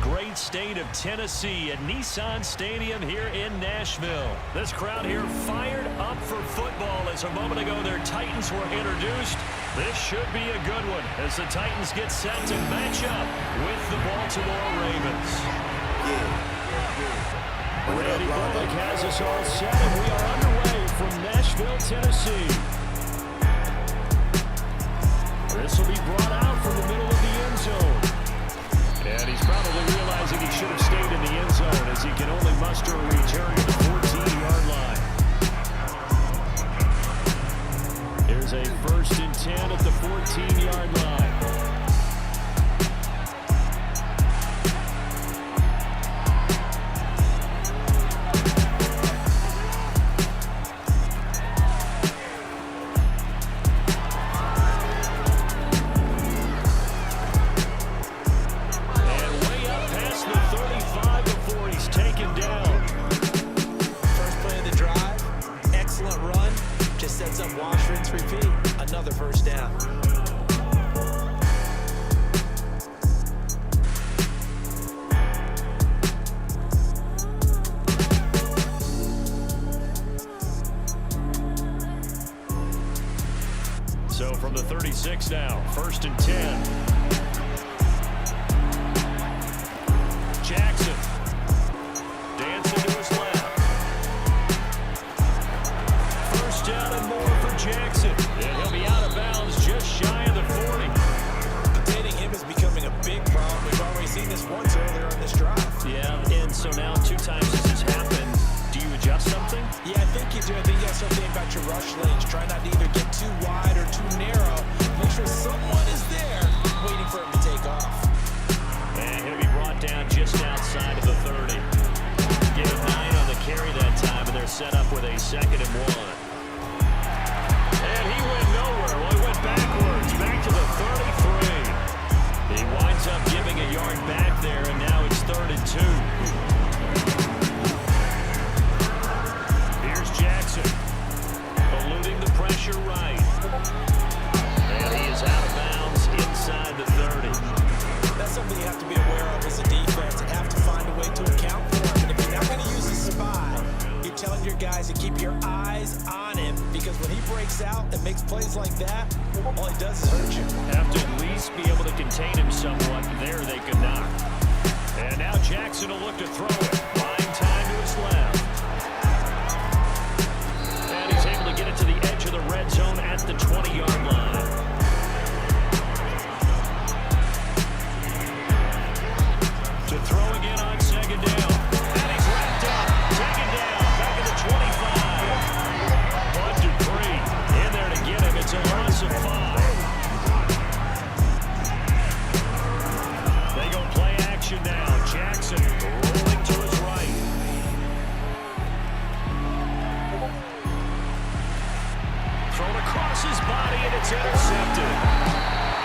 great state of Tennessee at Nissan Stadium here in Nashville. This crowd here fired up for football as a moment ago their Titans were introduced. This should be a good one as the Titans get set to match up with the Baltimore Ravens. Randy Bullock has us all set, and we are underway from Nashville, Tennessee. This will be brought out from the middle of the end zone. And he's probably realizing he should have stayed in the end zone as he can only muster a return to the 14-yard line. Here's a 1st and 10 at the 14-yard line. So from the 36 now, 1st and 10. Jackson dancing to his left. 1st down and more for Jackson. And he'll be out of bounds just shy of the 40. Containing him is becoming a big problem. We've already seen this once earlier on this drive. Yeah, and so now 2 times this has happened. Do you adjust something? Yeah, I think you do. I think you have something about your rush lanes. Try not to either get too wide or too narrow. Make sure someone is there waiting for him to take off. And he'll be brought down just outside of the 30. Gave 9 on the carry that time, and they're set up with a 2nd and 1. And he went nowhere. Well, he went backwards, back to the 33. He winds up giving a yard back there, and now it's 3rd and 2. Jackson eluding the pressure right. And he is out of bounds inside the 30. That's something you have to be aware of as a defense and have to find a way to account for him. And if you're not going to use a spy, you're telling your guys to keep your eyes on him, because when he breaks out and makes plays like that, all he does is hurt you. Have to at least be able to contain him somewhat. There they could not. And now Jackson will look to throw it. Buying time to his left. Get it to the edge of the red zone at the 20-yard line. To throw again on 2nd down. And he's wrapped up. Taken down. Back at the 25. 1 to 3. In there to get him. It's a loss of 5. They go play action now. Jackson rolling to his right. Thrown across his body, and it's intercepted.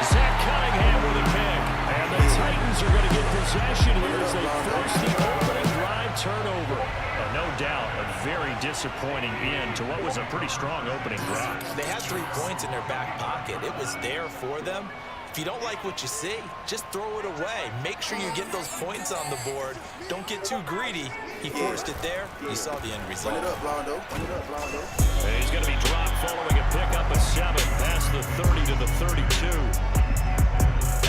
Zach Cunningham with a pick. And the Titans are going to get possession here as they force the opening drive turnover. And no doubt, a very disappointing end to what was a pretty strong opening drive. They had 3 points in their back pocket. It was there for them. If you don't like what you see, just throw it away. Make sure you get those points on the board. Don't get too greedy. He forced it there. You saw the end result. Run it up, Blondo. Run it up, Blondo. And he's going to be dropped following a pickup of 7 past the 30 to the 32.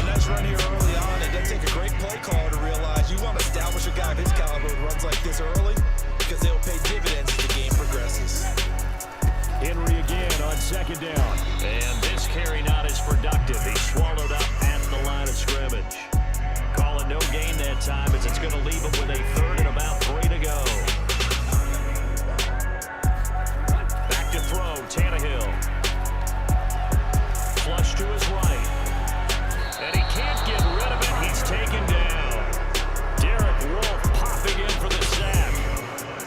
A nice run here early on. It does take a great play caller to realize you want to establish a guy of his caliber who runs like this early, because they'll pay dividends as the game progresses. Henry again on 2nd down. And this carry not as productive. He swallowed up at the line of scrimmage. Calling no gain that time as it's going to leave him with a 3rd and about 3 to go. Back to throw, Tannehill. Flush to his right. And he can't get rid of it. He's taken down. Derek Wolfe popping in for the sack.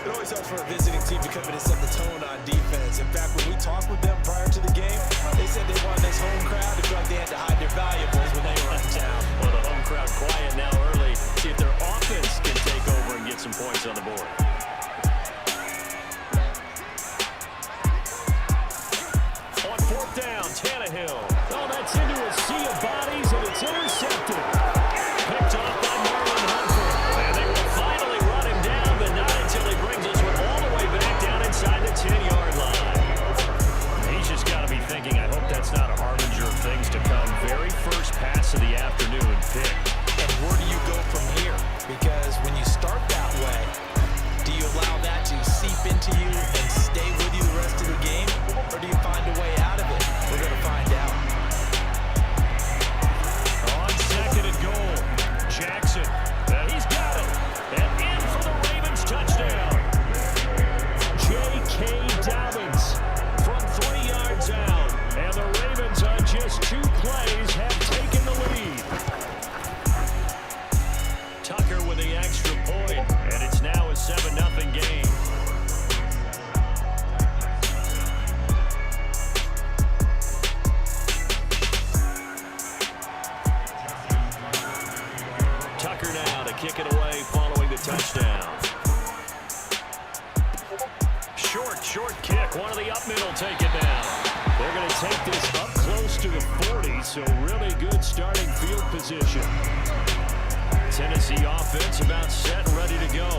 It always helps for a visiting team to come in and set the tone on defense. In fact, when we talked with them prior to the game, they said they wanted this home crowd to feel like they had to hide their valuables when they were in town. Well, the home crowd quiet now early. See if their offense can take over and get some points on the board. On 4th down, Tannehill. Oh, that's into a sea of bodies, and it's intercepted. Picked off by Marlon Humphrey. kick it away following the touchdown. Short kick. One of the up middle take it down. They're going to take this up close to the 40, so really good starting field position. Tennessee offense about set and ready to go.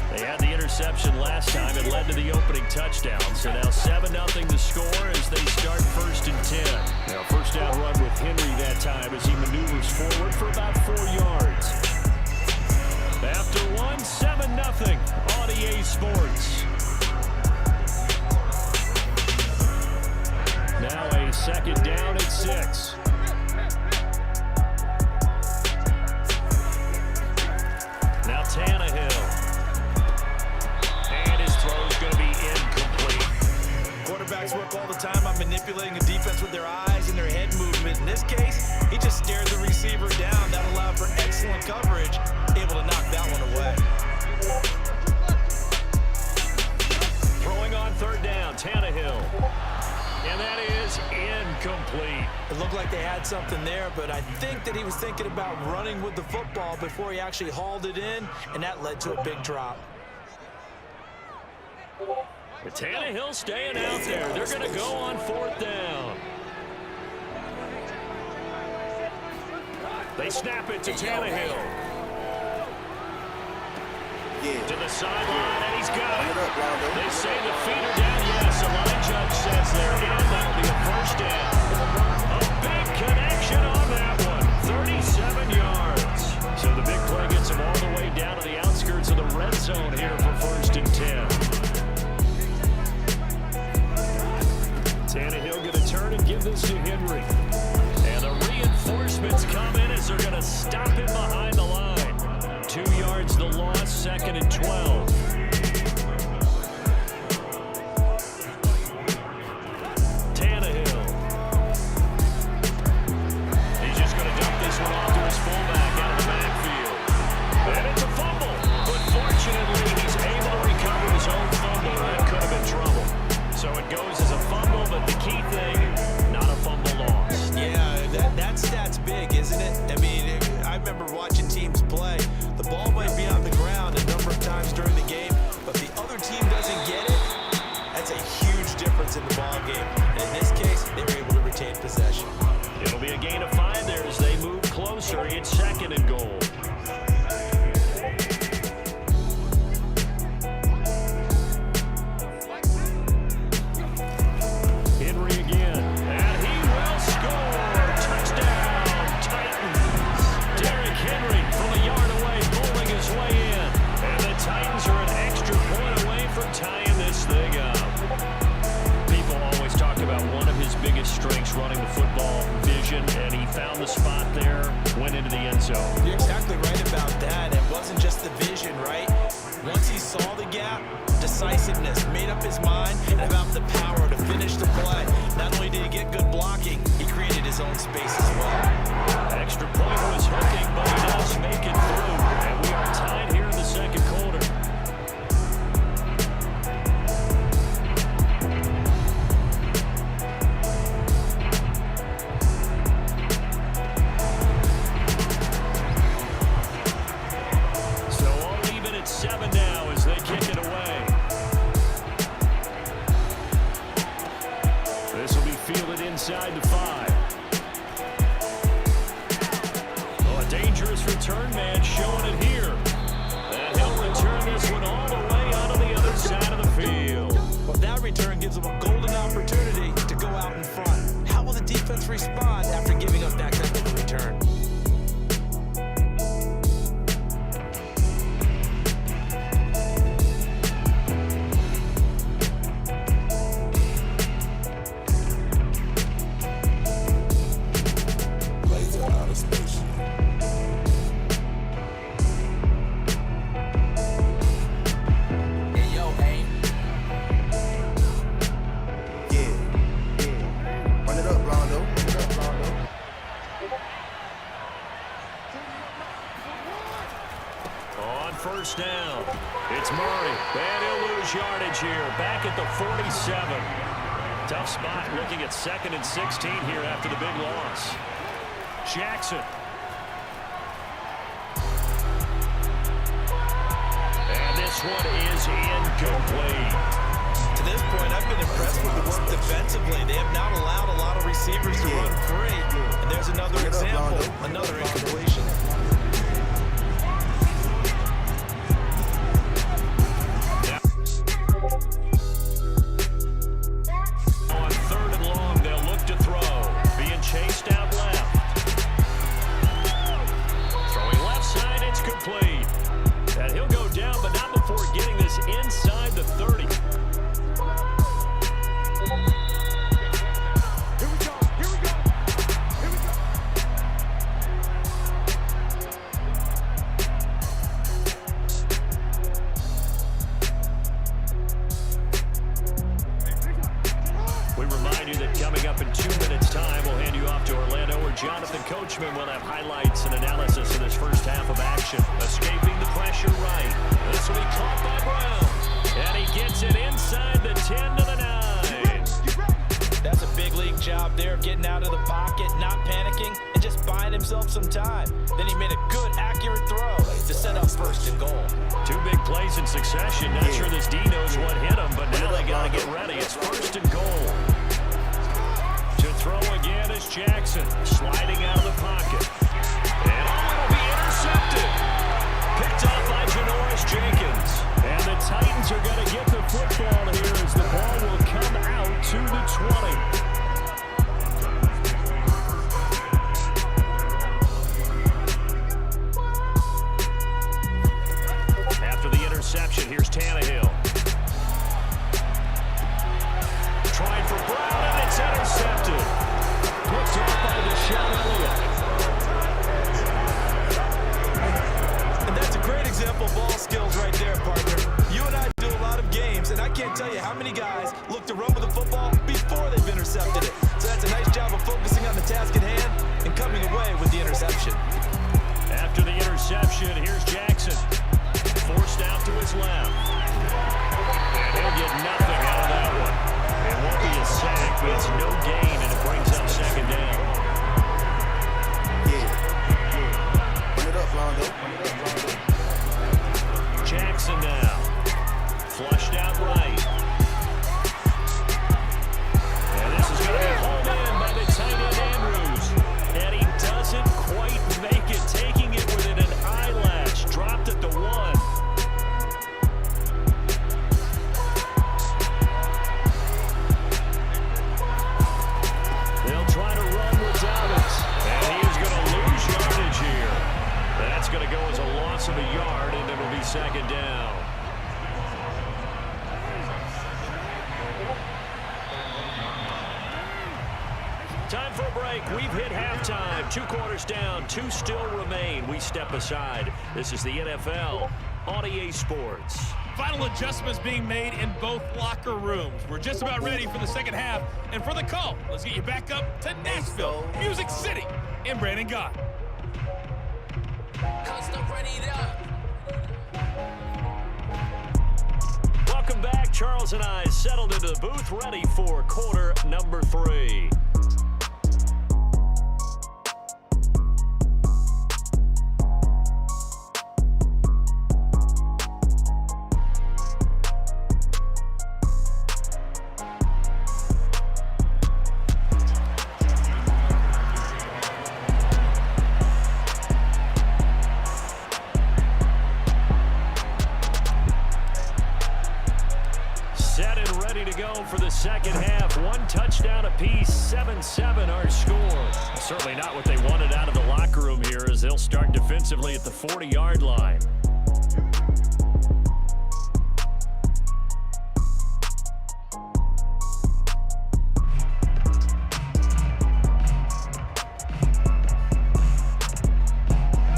They had the interception last time. It led to the opening touchdown. So now 7-0 the score as they start 1st and 10. Now first down run with Henry that time as he maneuvers forward for about 4 yards. After one, 7-0 on EA Sports. Now a second down at 6. Now Tannehill. And his throw is going to be incomplete. Quarterbacks work all the time on manipulating a defense with their eyes and their head movement. In this case, he just stared the receiver down. That allowed for excellent coverage. Able to knock that one away. Throwing on 3rd down, Tannehill. And that is incomplete. It looked like they had something there, but I think that he was thinking about running with the football before he actually hauled it in, and that led to a big drop. But Tannehill staying out there. They're going to go on 4th down. They snap it to Tannehill. To the sideline, and he's got it. They say the feet are down. Yes, the line judge says they're in. That'll be a 1st down. A big connection on that one. 37 yards. So the big play gets him all the way down to the outskirts of the red zone here for 1st and 10. Tannehill going to turn and give this to Henry. And the reinforcements come in as they're going to stop him behind the line. 2 yards the loss, 2nd and 12. Tannehill. He's just going to dump this one off to his fullback out of the backfield. And it's a fumble. But fortunately, he's able to recover his own fumble. That could have been trouble. So it goes as a fumble, but the key thing, not a fumble loss. Yeah, that stat's big, isn't it? I mean, I remember watching teams play. The ball might be on the ground a number of times during the game, but the other team doesn't get it. That's a huge difference in the ball game. And in this case, they were able to retain possession. It'll be a gain of 5 there as they move closer. It's 2nd and goal. Henry again, and he will score. Touchdown, Titans. Derrick Henry from a yard away, bowling his way in. And the Titans are an extra point away from tying this thing up. People always talk about one of his biggest strengths running the football, vision, and he found the spot there, went into the end zone. You're exactly right about that. It wasn't just the vision, right? Once he saw the gap, decisiveness, made up his mind, and about the power to finish the play. Not only did he get good blocking, he created his own space as well. Extra point was hooking, but he does make it through. And we are tied here in the 2nd quarter. So all even at 7 now as they kick it away. This will be fielded inside the 5. Oh, a dangerous return man showing it here. And he'll return this one all the way out on the other side of the field. Well, that return gives them a golden opportunity to go out in front. How will the defense respond after giving up that kind of a return? First down. It's Murray. And he'll lose yardage here. Back at the 47. Tough spot looking at 2nd and 16 here after the big loss. Jackson. this one is incomplete. To this point, I've been impressed with the work defensively. They have not allowed a lot of receivers to run free. And there's another example, another incompletion. On 3rd and long, they'll look to throw. Being chased out left. Throwing left side, it's complete. And he'll go down, but not before getting this inside the 30. Jonathan Coachman will have highlights and analysis of this first half of action. Escaping the pressure right. This will be caught by Brown. And he gets it inside the 10 to the 9. That's a big league job there, getting out of the pocket, not panicking, and just buying himself some time. Then he made a good, accurate throw to set up 1st and goal. 2 big plays in succession. Not sure this D knows what hit him, but now they got to get ready. It's 1st and goal. Throw again is Jackson, sliding out of the pocket. And will be intercepted. Picked off by Janoris Jenkins. And the Titans are going to get the football here as the ball will come out to the 20. After the interception, here's Tannehill. Trying for Brown, and it's intercepted. Picked off by Deshaun Elliott. And that's a great example of ball skills right there, partner. You and I do a lot of games, and I can't tell you how many guys look to run with the football before they've intercepted it. So that's a nice job of focusing on the task at hand and coming away with the interception. After the interception, here's Jackson. Forced out to his left. And he'll get nothing out of that one. It won't be a sack, but it's no gain, and it brings up 2nd down. Run it up, Rondo. Jackson now. Flushed out right. And this is going to be hauled in by the tight end Andrews. And he doesn't quite make it, taking it within an eyelash. Dropped at the 1. Going to go as a loss of a yard, and it'll be 2nd down. Time for a break. We've hit halftime. 2 quarters down, 2 still remain. We step aside. This is the NFL on EA Sports. Final adjustments being made in both locker rooms. We're just about ready for the 2nd half. And for the call, let's get you back up to Nashville, Music City, and Brandon Gott. Welcome back. Charles and I settled into the booth, ready for quarter number 3. For the 2nd half, 1 touchdown apiece, 7-7 our score. Certainly not what they wanted out of the locker room here, as they'll start defensively at the 40-yard line.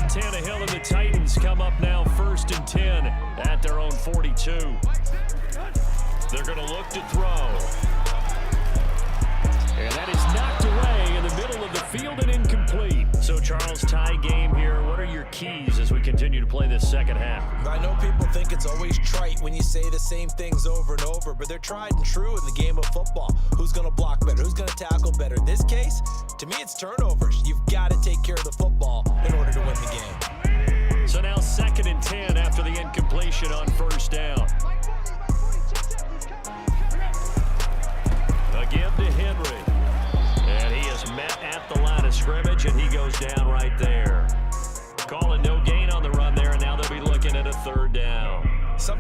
Tannehill and the Titans come up now 1st and 10 at their own 42. They're going to look to throw. And that is knocked away in the middle of the field and incomplete. So, Charles, tie game here. What are your keys as we continue to play this 2nd half? I know people think it's always trite when you say the same things over and over, but they're tried and true in the game of football. Who's going to block better? Who's going to tackle better? In this case, to me, it's turnovers. You've got to take care of the football in order to win the game. So now 2nd and 10 after the incompletion on 1st down.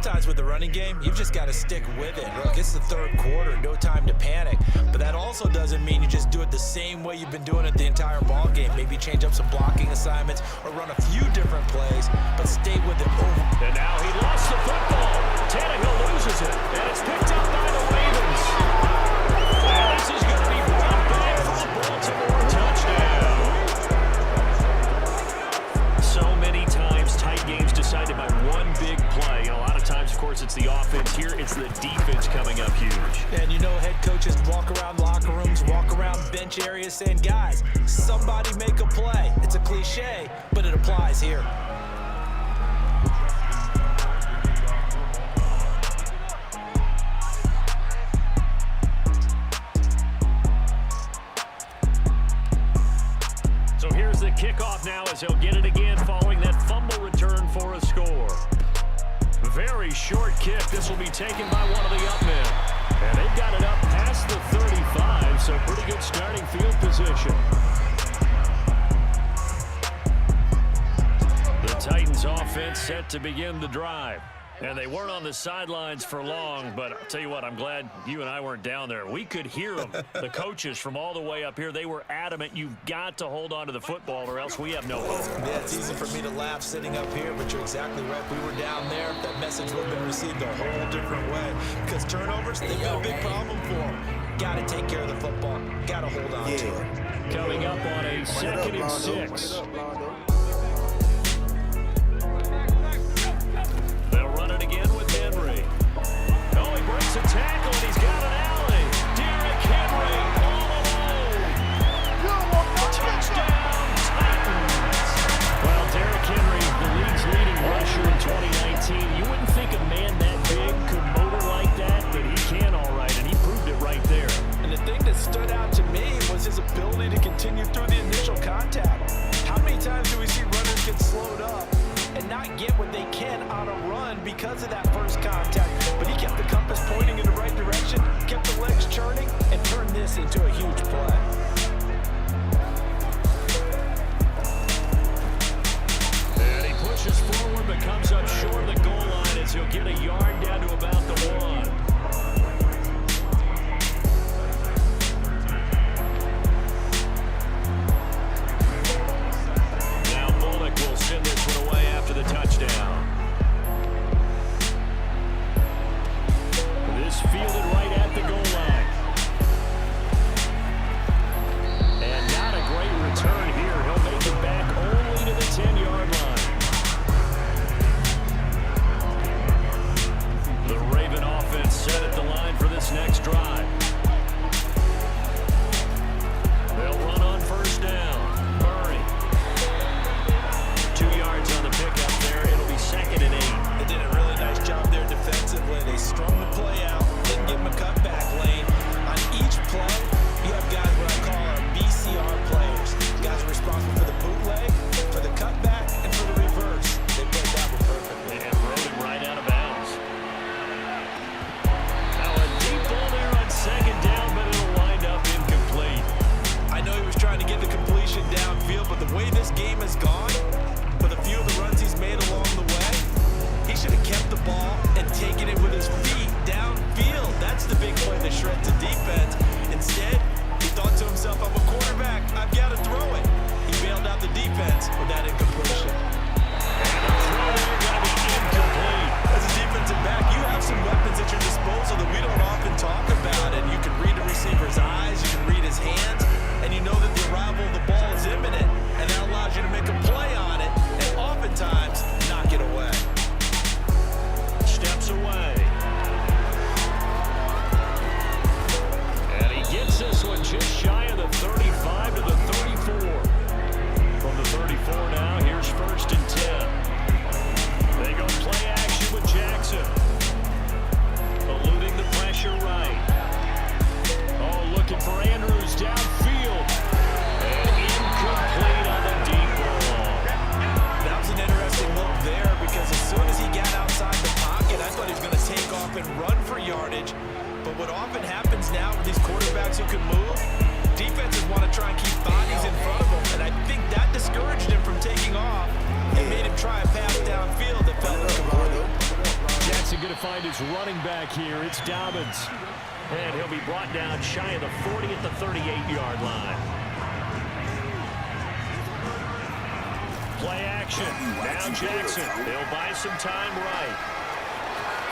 sometimes with the running game, you've just got to stick with it. Look, it's the third quarter, no time to panic. But that also doesn't mean you just do it the same way you've been doing it the entire ball game. Maybe change up some blocking assignments or run a few different plays, but stay with it over. And now he lost the football. Tannehill loses it, and it's picked up by the Ravens. And this is going to be brought back for the Baltimore touchdown. So many times, tight games decided by one big play. A lot of times, of course, it's the offense. Here, it's the defense coming up huge. And you know head coaches walk around locker rooms, walk around bench areas saying, guys, somebody make a play. It's a cliche, but it applies here. So here's the kickoff now as he'll get it again following that fumble return for a score. Very short kick. This will be taken by one of the up men. And they've got it up past the 35, so pretty good starting field position. The Titans offense set to begin the drive. And they weren't on the sidelines for long, but I'll tell you what, I'm glad you and I weren't down there. We could hear them. The coaches from all the way up here, they were adamant. You've got to hold on to the football or else we have no hope. Yeah, it's easy for me to laugh sitting up here, but you're exactly right. If we were down there, that message would have been received a whole different way. Because turnovers, they've been a big problem for them. Got to take care of the football. Got to hold on to it. Coming up on a 2nd and 6. They'll run it again with Henry. Oh, he breaks a tackle, and he's got an alley. Derrick Henry all alone. Touchdown, Titans. Well, Derrick Henry, the league's leading rusher in 2019. You wouldn't think a man that big could motor like that, but he can all right, and he proved it right there. And the thing that stood out to me was his ability to continue through the initial contact. How many times do we see runners get slowed up and not get what they can on a run because of that first contact? But he kept the compass pointing in the right direction, kept the legs churning, and turned this into a huge play. And he pushes forward but comes up short of the goal line as he'll get a yard down to about the 1. Will send this one away after the touchdown. This fielded right at the goal line. And not a great return here. He'll make it back only to the 10-yard line. The Raven offense set at the line for this next drive. They'll run on first down. On the pickup there, it'll be 2nd and 8. They did a really nice job there defensively. They strung the play out, didn't give him a cutback lane. On each play, you have guys what I call our BCR players. Guys are responsible for the bootleg, for the cutback, and for the reverse. They played that one perfectly. And rode him right out of bounds. Now a deep ball there on 2nd down, but it'll wind up incomplete. I know he was trying to get the completion downfield, but the way this game has gone, with a few of the runs he's made along the way, he should have kept the ball and taken it with his feet downfield. That's the big play that shreds the defense. Instead, he thought to himself, I'm a quarterback, I've got to throw it. He bailed out the defense with that incompletion. And the throw there going to be incomplete. As a defensive back, you have some weapons at your disposal that we don't often talk about. And you can read a receiver's eyes, you can read his hands, and you know that the arrival of the ball is imminent. And that allows you to make a play on it, and oftentimes knock it away. Steps away. And he gets this one just shy of the 35 to the 34. From the 34 now, here's 1st and 10. They go play action with Jackson. Eluding the pressure right. Oh, looking for Andrews downfield. And incomplete on the deep ball. That was an interesting look there because as soon as he got outside the pocket, I thought he was going to take off and run for yardage. But what often happens now with these quarterbacks who can move, defenses want to try and keep bodies in front of them. And I think that discouraged him from taking off and made him try a pass downfield that felt incomplete. Jackson going to find his running back here. It's Dobbins. And he'll be brought down shy of the 40 at the 38-yard line. Play action. Now Jackson. He'll buy some time right.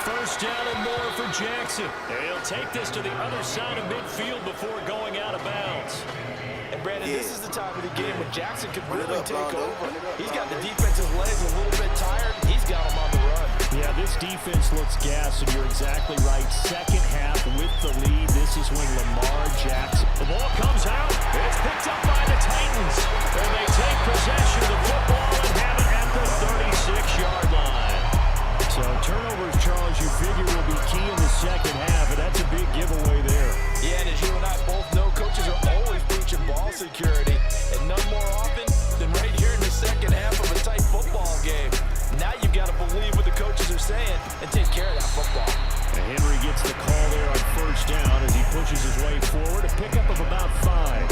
First down and more for Jackson. And he'll take this to the other side of midfield before going out of bounds. And Brandon, this is the time of the game when Jackson could really take over. He's got the defense's legs a little bit tired. He's got him on the run. Yeah, this defense looks gassed, and you're exactly right. Second half with the lead. This is when Lamar Jackson. The ball comes out. It's picked up by the Titans. And they take possession of the football and have it at the 36-yard line. So turnovers, Charles, you figure will be key in the second half, and that's a big giveaway there. Yeah, and as you and I both know, coaches are always preaching ball security, and none more often than right here in the second half of a tight football game. Now you've got to believe what the coaches are saying and take care of that football. And Henry gets the call there on first down as he pushes his way forward, a pickup of about 5.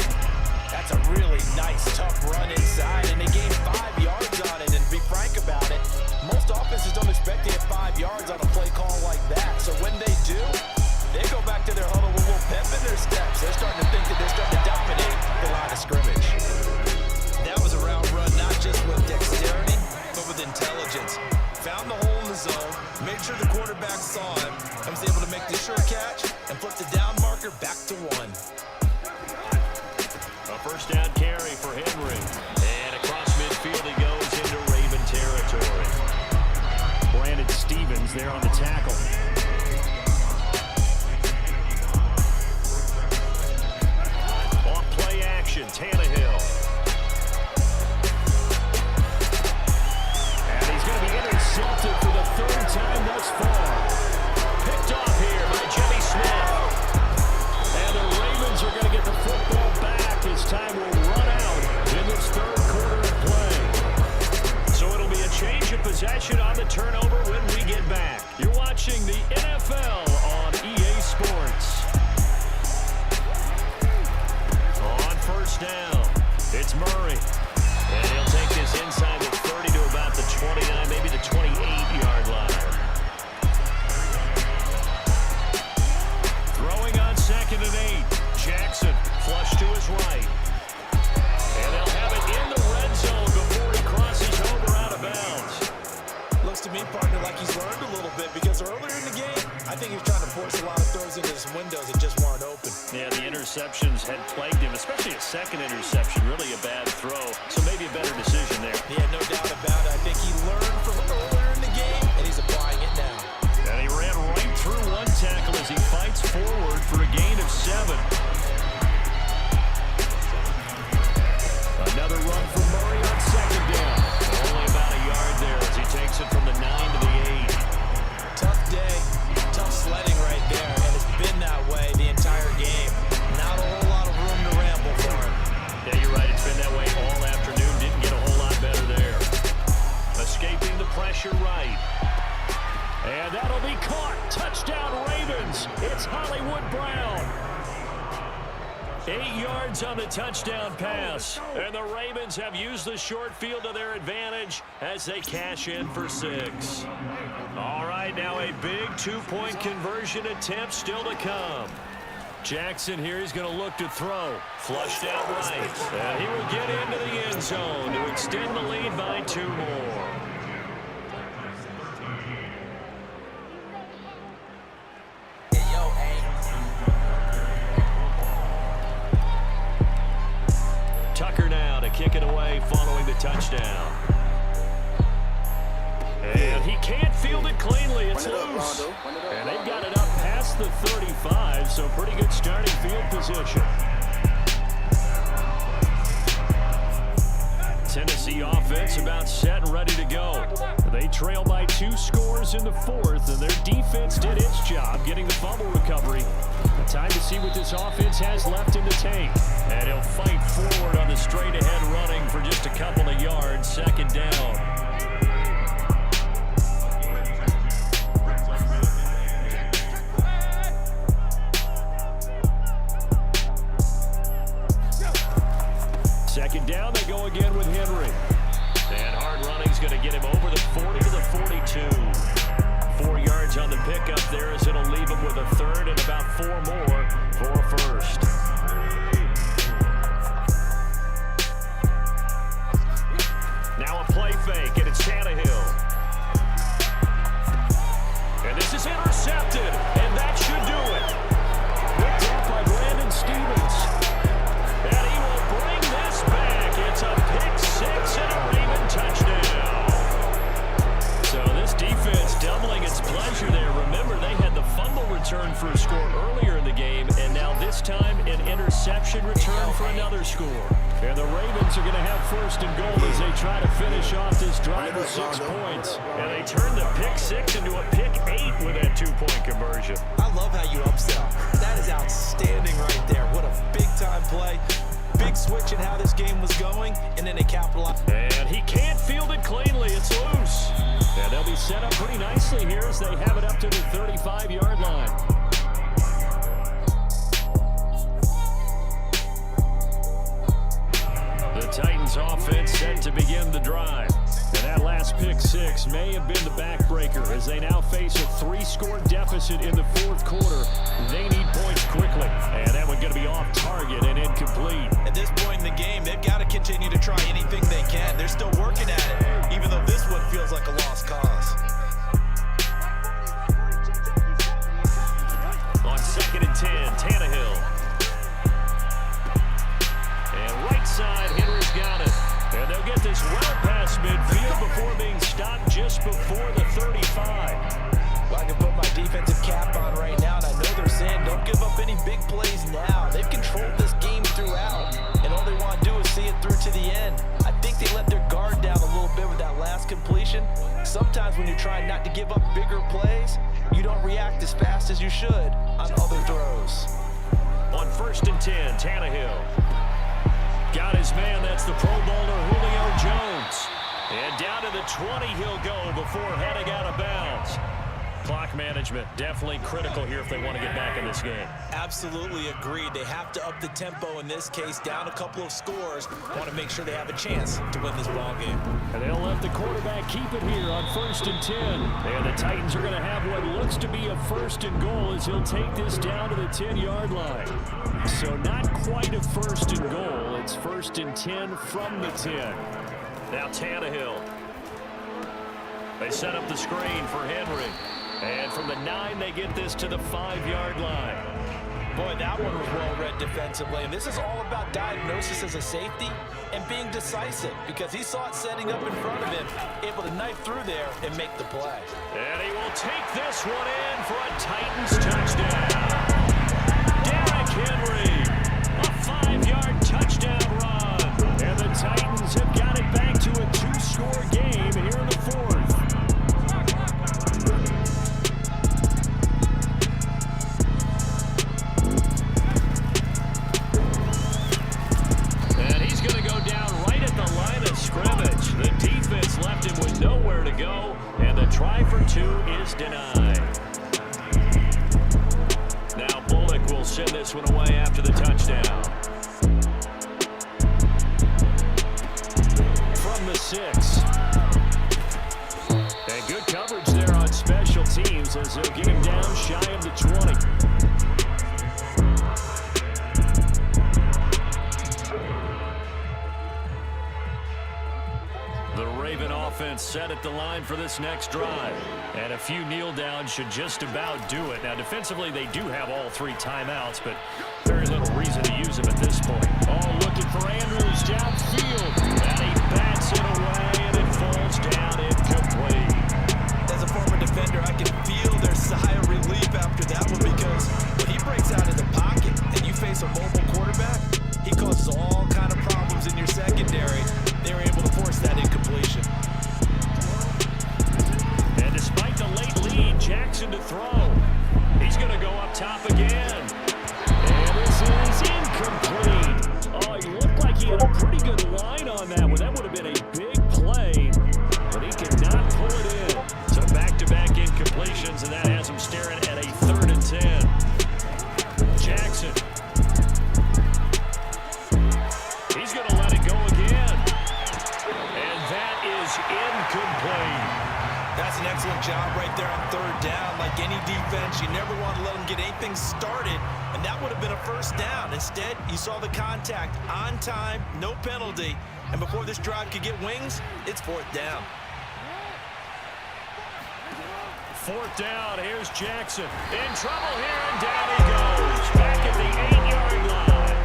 That's a really nice, tough run inside, and they gained 5 yards on it. And to be frank about it, most offenses don't expect to get 5 yards on a play call like that. So when they do, they go back to their huddle with a little pep in their steps. They're starting to think that they're starting to dominate the line of scrimmage. That was a route run, not just with dexterity, but with intelligence. Found the hole in the zone, made sure the quarterback saw him, and was able to make the sure catch and flip the down marker back to 1. A first down carry for Henry. And across midfield he goes into Raven territory. Brandon Stevens there on the tackle. On play action, Tannehill. And he's going to be intercepted for the 3rd time thus far. Picked off here by Jimmy Smith. And the Ravens are going to get the football back as time will run out in this 3rd quarter of play. So it'll be a change of possession on the turnover when we get back. You're watching the NFL on EA Sports. On first down, it's Murray. And he'll take this inside the 30 to about the 29, maybe the 28-yard line. Throwing on 2nd and 8. Jackson, flush to his right. And they'll have it in the red zone before he crosses over out of bounds. Looks to me, partner, like he's learned a little bit, because earlier in the game, I think he was trying to force a lot of throws into his windows that just weren't open. Yeah, the interceptions had plagued him, especially a second interception, really a bad throw. So maybe a better decision there. Yeah, no doubt about it. I think he learned from earlier in the game, and he's applying it now. And he ran right through one tackle as he fights forward for a gain of 7. Another run for Murray on 2nd down. Only about a yard there as he takes it from the 9 to the 8. Tough day, tough sledding right there, and it's been that way the entire game. Not a whole lot of room to ramble for him. Yeah, you're right. It's been that way all afternoon. Didn't get a whole lot better there. Escaping the pressure right. And that'll be caught. Touchdown Ravens. It's Hollywood Brown. 8 yards on the touchdown pass. And the Ravens have used the short field to their advantage as they cash in for 6. All right, now a big 2-point conversion attempt still to come. Jackson here is going to look to throw. Flushed out right. And he will get into the end zone to extend the lead by 2 more. Tucker now to kick it away following the touchdown. And he can't field it cleanly. It's loose. And they've got it up past the 35, so pretty good starting field position. Tennessee offense about set and ready to go. They trail by 2 scores in the 4th, and their defense did its job getting the fumble recovery. Time to see what this offense has left in the tank. And he'll fight forward on the straight-ahead running for just a couple of yards. 2nd down. Second down, they go again with Henry. And hard running's going to get him over the 40 to the 42. 4 yards on the pickup there as it'll leave him with a third and about 4 more for a first. Now a play fake, and it's Tannehill. And this is intercepted, and that should do it. Picked off by Brandon Stevens. And he will bring this back. It's a pick 6 and a Raven touchdown. So this defense doubling its pleasure there. Remember, they had the fumble return for a score earlier in the game, and now this time an interception return for another score. And the Ravens are going to have first and goal as they try to finish off this drive with 6 points. And they turn the pick 6 into a pick 8 with that 2-point conversion. I love how you upsell. That is outstanding right there. What a big-time play. Big switch in how this game was going, and then they capitalize. And he can't field it cleanly. It's loose. And they'll be set up pretty nicely here as they have it up to the 35-yard line. The Titans offense set to begin the drive. And that last pick 6 may have been the backbreaker as they now face a 3-score deficit in the 4th quarter. They need points quickly. And that one's going to be off target and incomplete. At this point in the game, they've got to continue to try anything they can. They're still working at it, even though this one feels like a lost cause. On 2nd and 10, Tannehill. And right side, Henry's got it. And they'll get this well past midfield before being stopped just before the 35. Well, I can put my defensive cap on right now, and I know they're saying don't give up any big plays now. They've controlled this game throughout, and all they want to do is see it through to the end. I think they let their guard down a little bit with that last completion. Sometimes when you're trying not to give up bigger plays, you don't react as fast as you should on other throws. On 1st and 10, Tannehill. Got his man, that's the Pro Bowler Julio Jones. And down to the 20 he'll go before heading out of bounds. Clock management definitely critical here if they want to get back in this game. Absolutely agreed. They have to up the tempo in this case, down a couple of scores. Want to make sure they have a chance to win this ball game. And they'll let the quarterback keep it here on 1st and 10. And the Titans are going to have what looks to be a 1st and goal as he'll take this down to the 10-yard line. So not quite a 1st and goal. It's 1st and 10 from the 10. Now Tannehill. They set up the screen for Henry. And from the 9, they get this to the 5-yard line. Boy, that one was well read defensively. And this is all about diagnosis as a safety and being decisive because he saw it setting up in front of him, able to knife through there and make the play. And he will take this one in for a Titans touchdown. Derrick Henry, a 5-yard touchdown run. And the Titans have got it back to a 2-score game here in the 4th. The defense left him with nowhere to go, and the try for 2 is denied. Now Bullock will send this one away after the touchdown. From the 6. And good coverage there on special teams as they'll get him down shy of the 20. Offense set at the line for this next drive. And a few kneel downs should just about do it. Now, defensively, they do have all 3 timeouts, but very little reason to use them at this point. Oh, looking for Andrews downfield. And he bats it away, and it falls down incomplete. As a former defender, I can feel their sigh of relief after that one because when he breaks out of the pocket and you face a mobile quarterback, he causes all kind of problems in your secondary. They were able to force that incompletion. And despite the late lead, Jackson to throw. He's going to go up top again. And this is incomplete. Oh, he looked like he had a pretty good line on that one. That would have been a big play, but he could not pull it in. So back-to-back incompletions, and that has him staring at a 3rd and 10. Jackson. He's going to let it go again. And that is incomplete. That's an excellent job right there on third down. Like any defense, you never want to let them get anything started, and that would have been a first down. Instead, you saw the contact on time, no penalty, and before this drive could get wings, it's fourth down. Fourth down, here's Jackson. In trouble here, and down he goes. Back at the 8-yard line.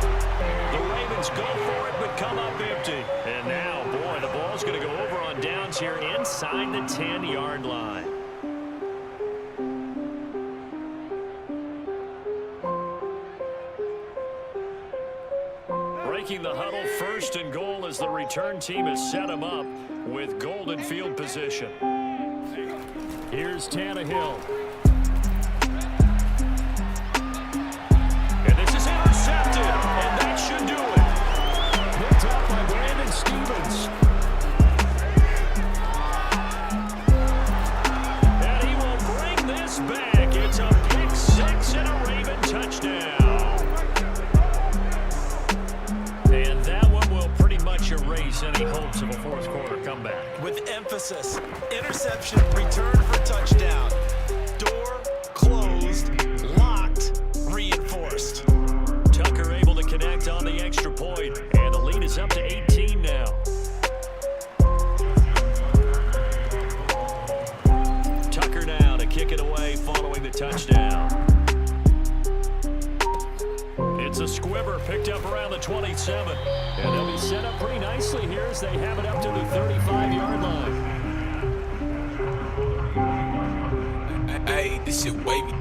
The Ravens go for it, but come up empty. And now, boy, the ball's going to go over on downs here inside the 10-yard line. Breaking the huddle, first and goal as the return team has set him up with golden field position. Here's Tannehill. And this is intercepted, and that should do it. Picked up by Brandon Stevens. And he will bring this back. It's a pick six and a Raven touchdown. And that one will pretty much erase any hopes of a fourth quarter comeback. With emphasis, interception, return for touchdown. Door closed, locked, reinforced. Tucker able to connect on the extra point, and the lead is up to 18 now. Tucker now to kick it away following the touchdown. It's a squibber picked up around the 27. And they'll be set up pretty nicely here as they have it up to the 35-yard line. Hey, this shit wavy.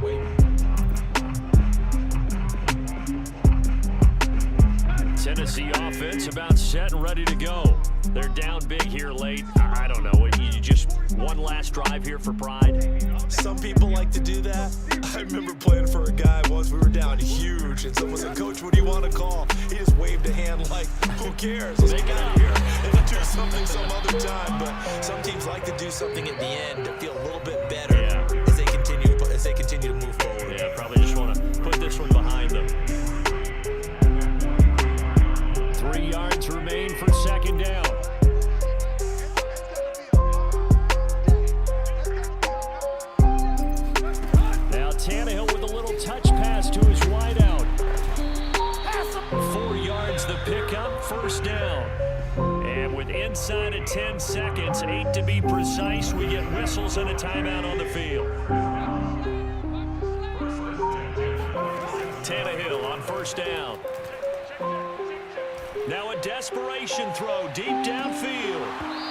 Tennessee offense about set and ready to go. They're down big here late. I don't know. You just one last drive here for pride? Some people like to do that. I remember playing for a guy once. We were down huge, and someone said, "Coach, what do you want to call?" He just waved a hand like, "Who cares? Let's get out of here and do something some other time." But some teams like to do something at the end to feel a little bit better as they continue to move forward. Yeah, probably just want to put this one behind them. 3 yards remain for second down. Now Tannehill with a little touch pass to his wideout. 4 yards the pickup, first down. And with inside of 10 seconds, 8 to be precise, we get whistles and a timeout on the field. Tannehill on first down. Now a desperation throw deep downfield.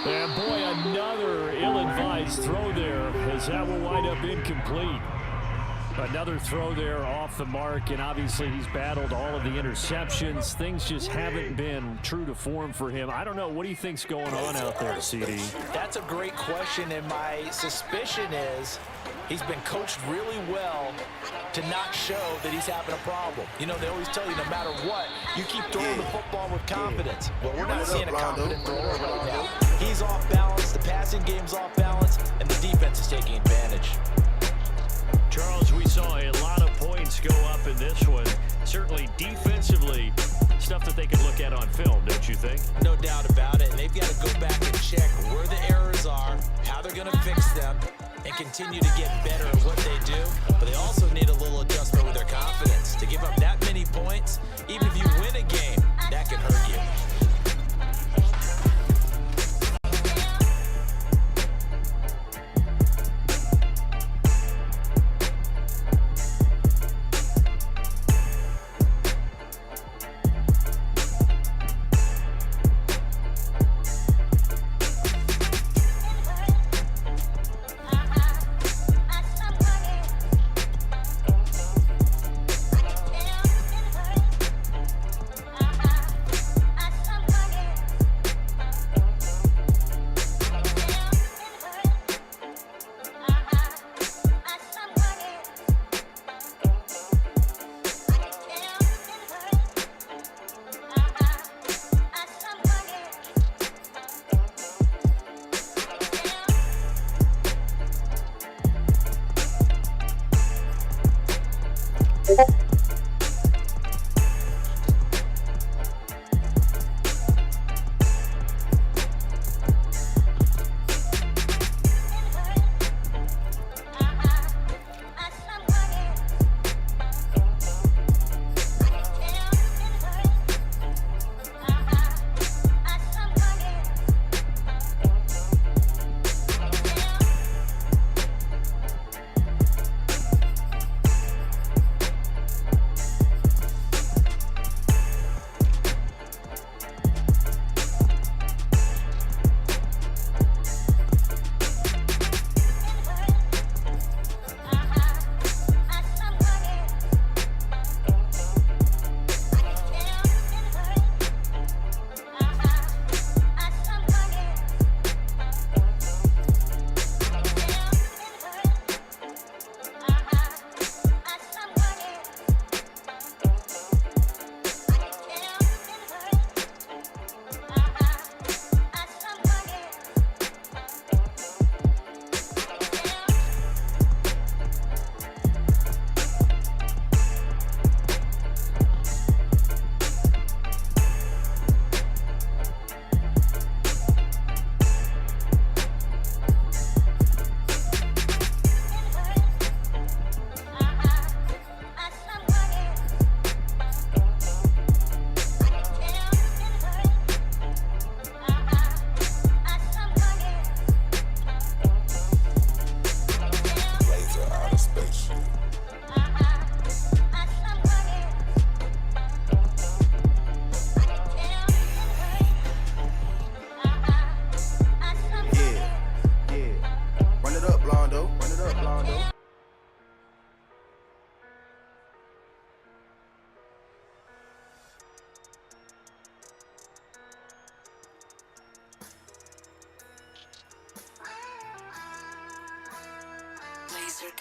And boy, another ill-advised throw there as that will wind up incomplete. Another throw there off the mark, and obviously he's battled all of the interceptions. Things just haven't been true to form for him. I don't know. What do you think's going on out there, CD? That's a great question, and my suspicion is he's been coached really well to not show that he's having a problem. You know, they always tell you no matter what, you keep throwing the football with confidence. Well, we're not seeing a confident thrower right now. He's off balance, the passing game's off balance, and the defense is taking advantage. Charles, we saw a lot of points go up in this one. Certainly defensively, stuff that they can look at on film, don't you think? No doubt about it, and they've got to go back and check where the errors are, how they're going to fix them, and continue to get better at what they do. But they also need a little adjustment with their confidence. To give up that many points, even if you win a game, that can hurt you.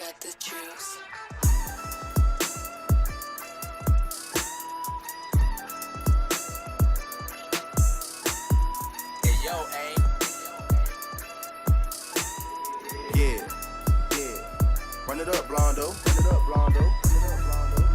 got the juice. Hey, yo, Aim. Yeah, yeah. Run it up, Blondo. Run it up, Blondo. Run it up, Blondo.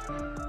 Buddha.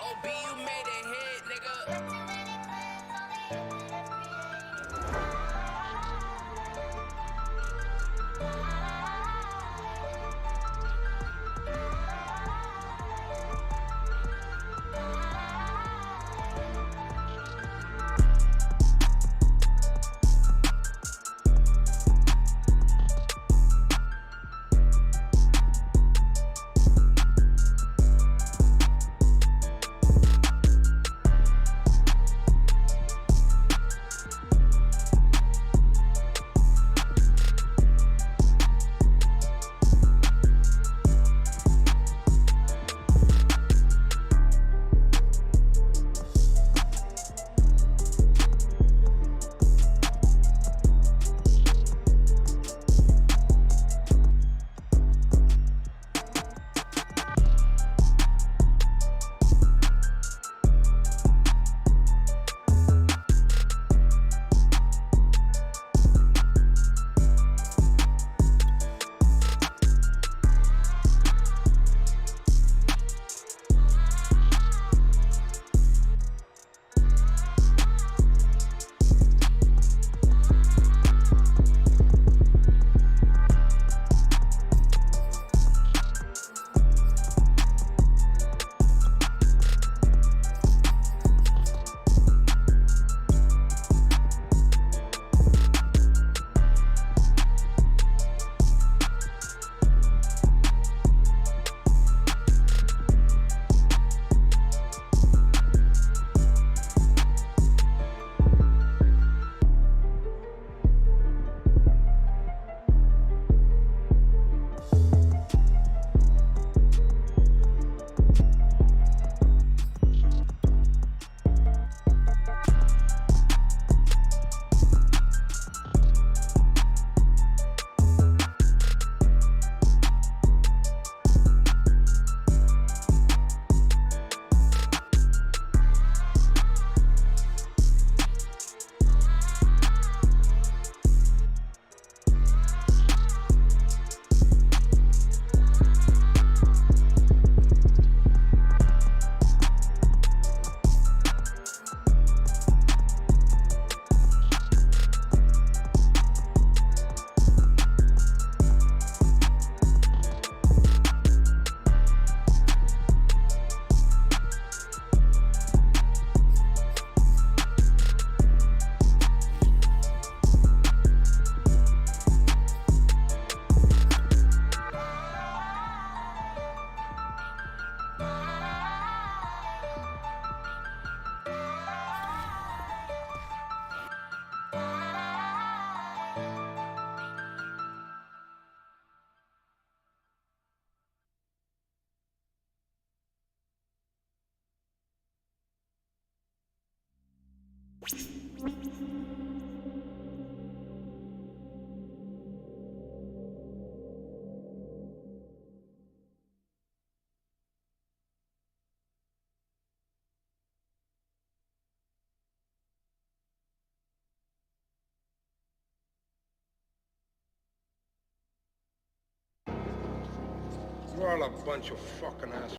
OB, you made a hit, nigga. You're all a bunch of fucking assholes.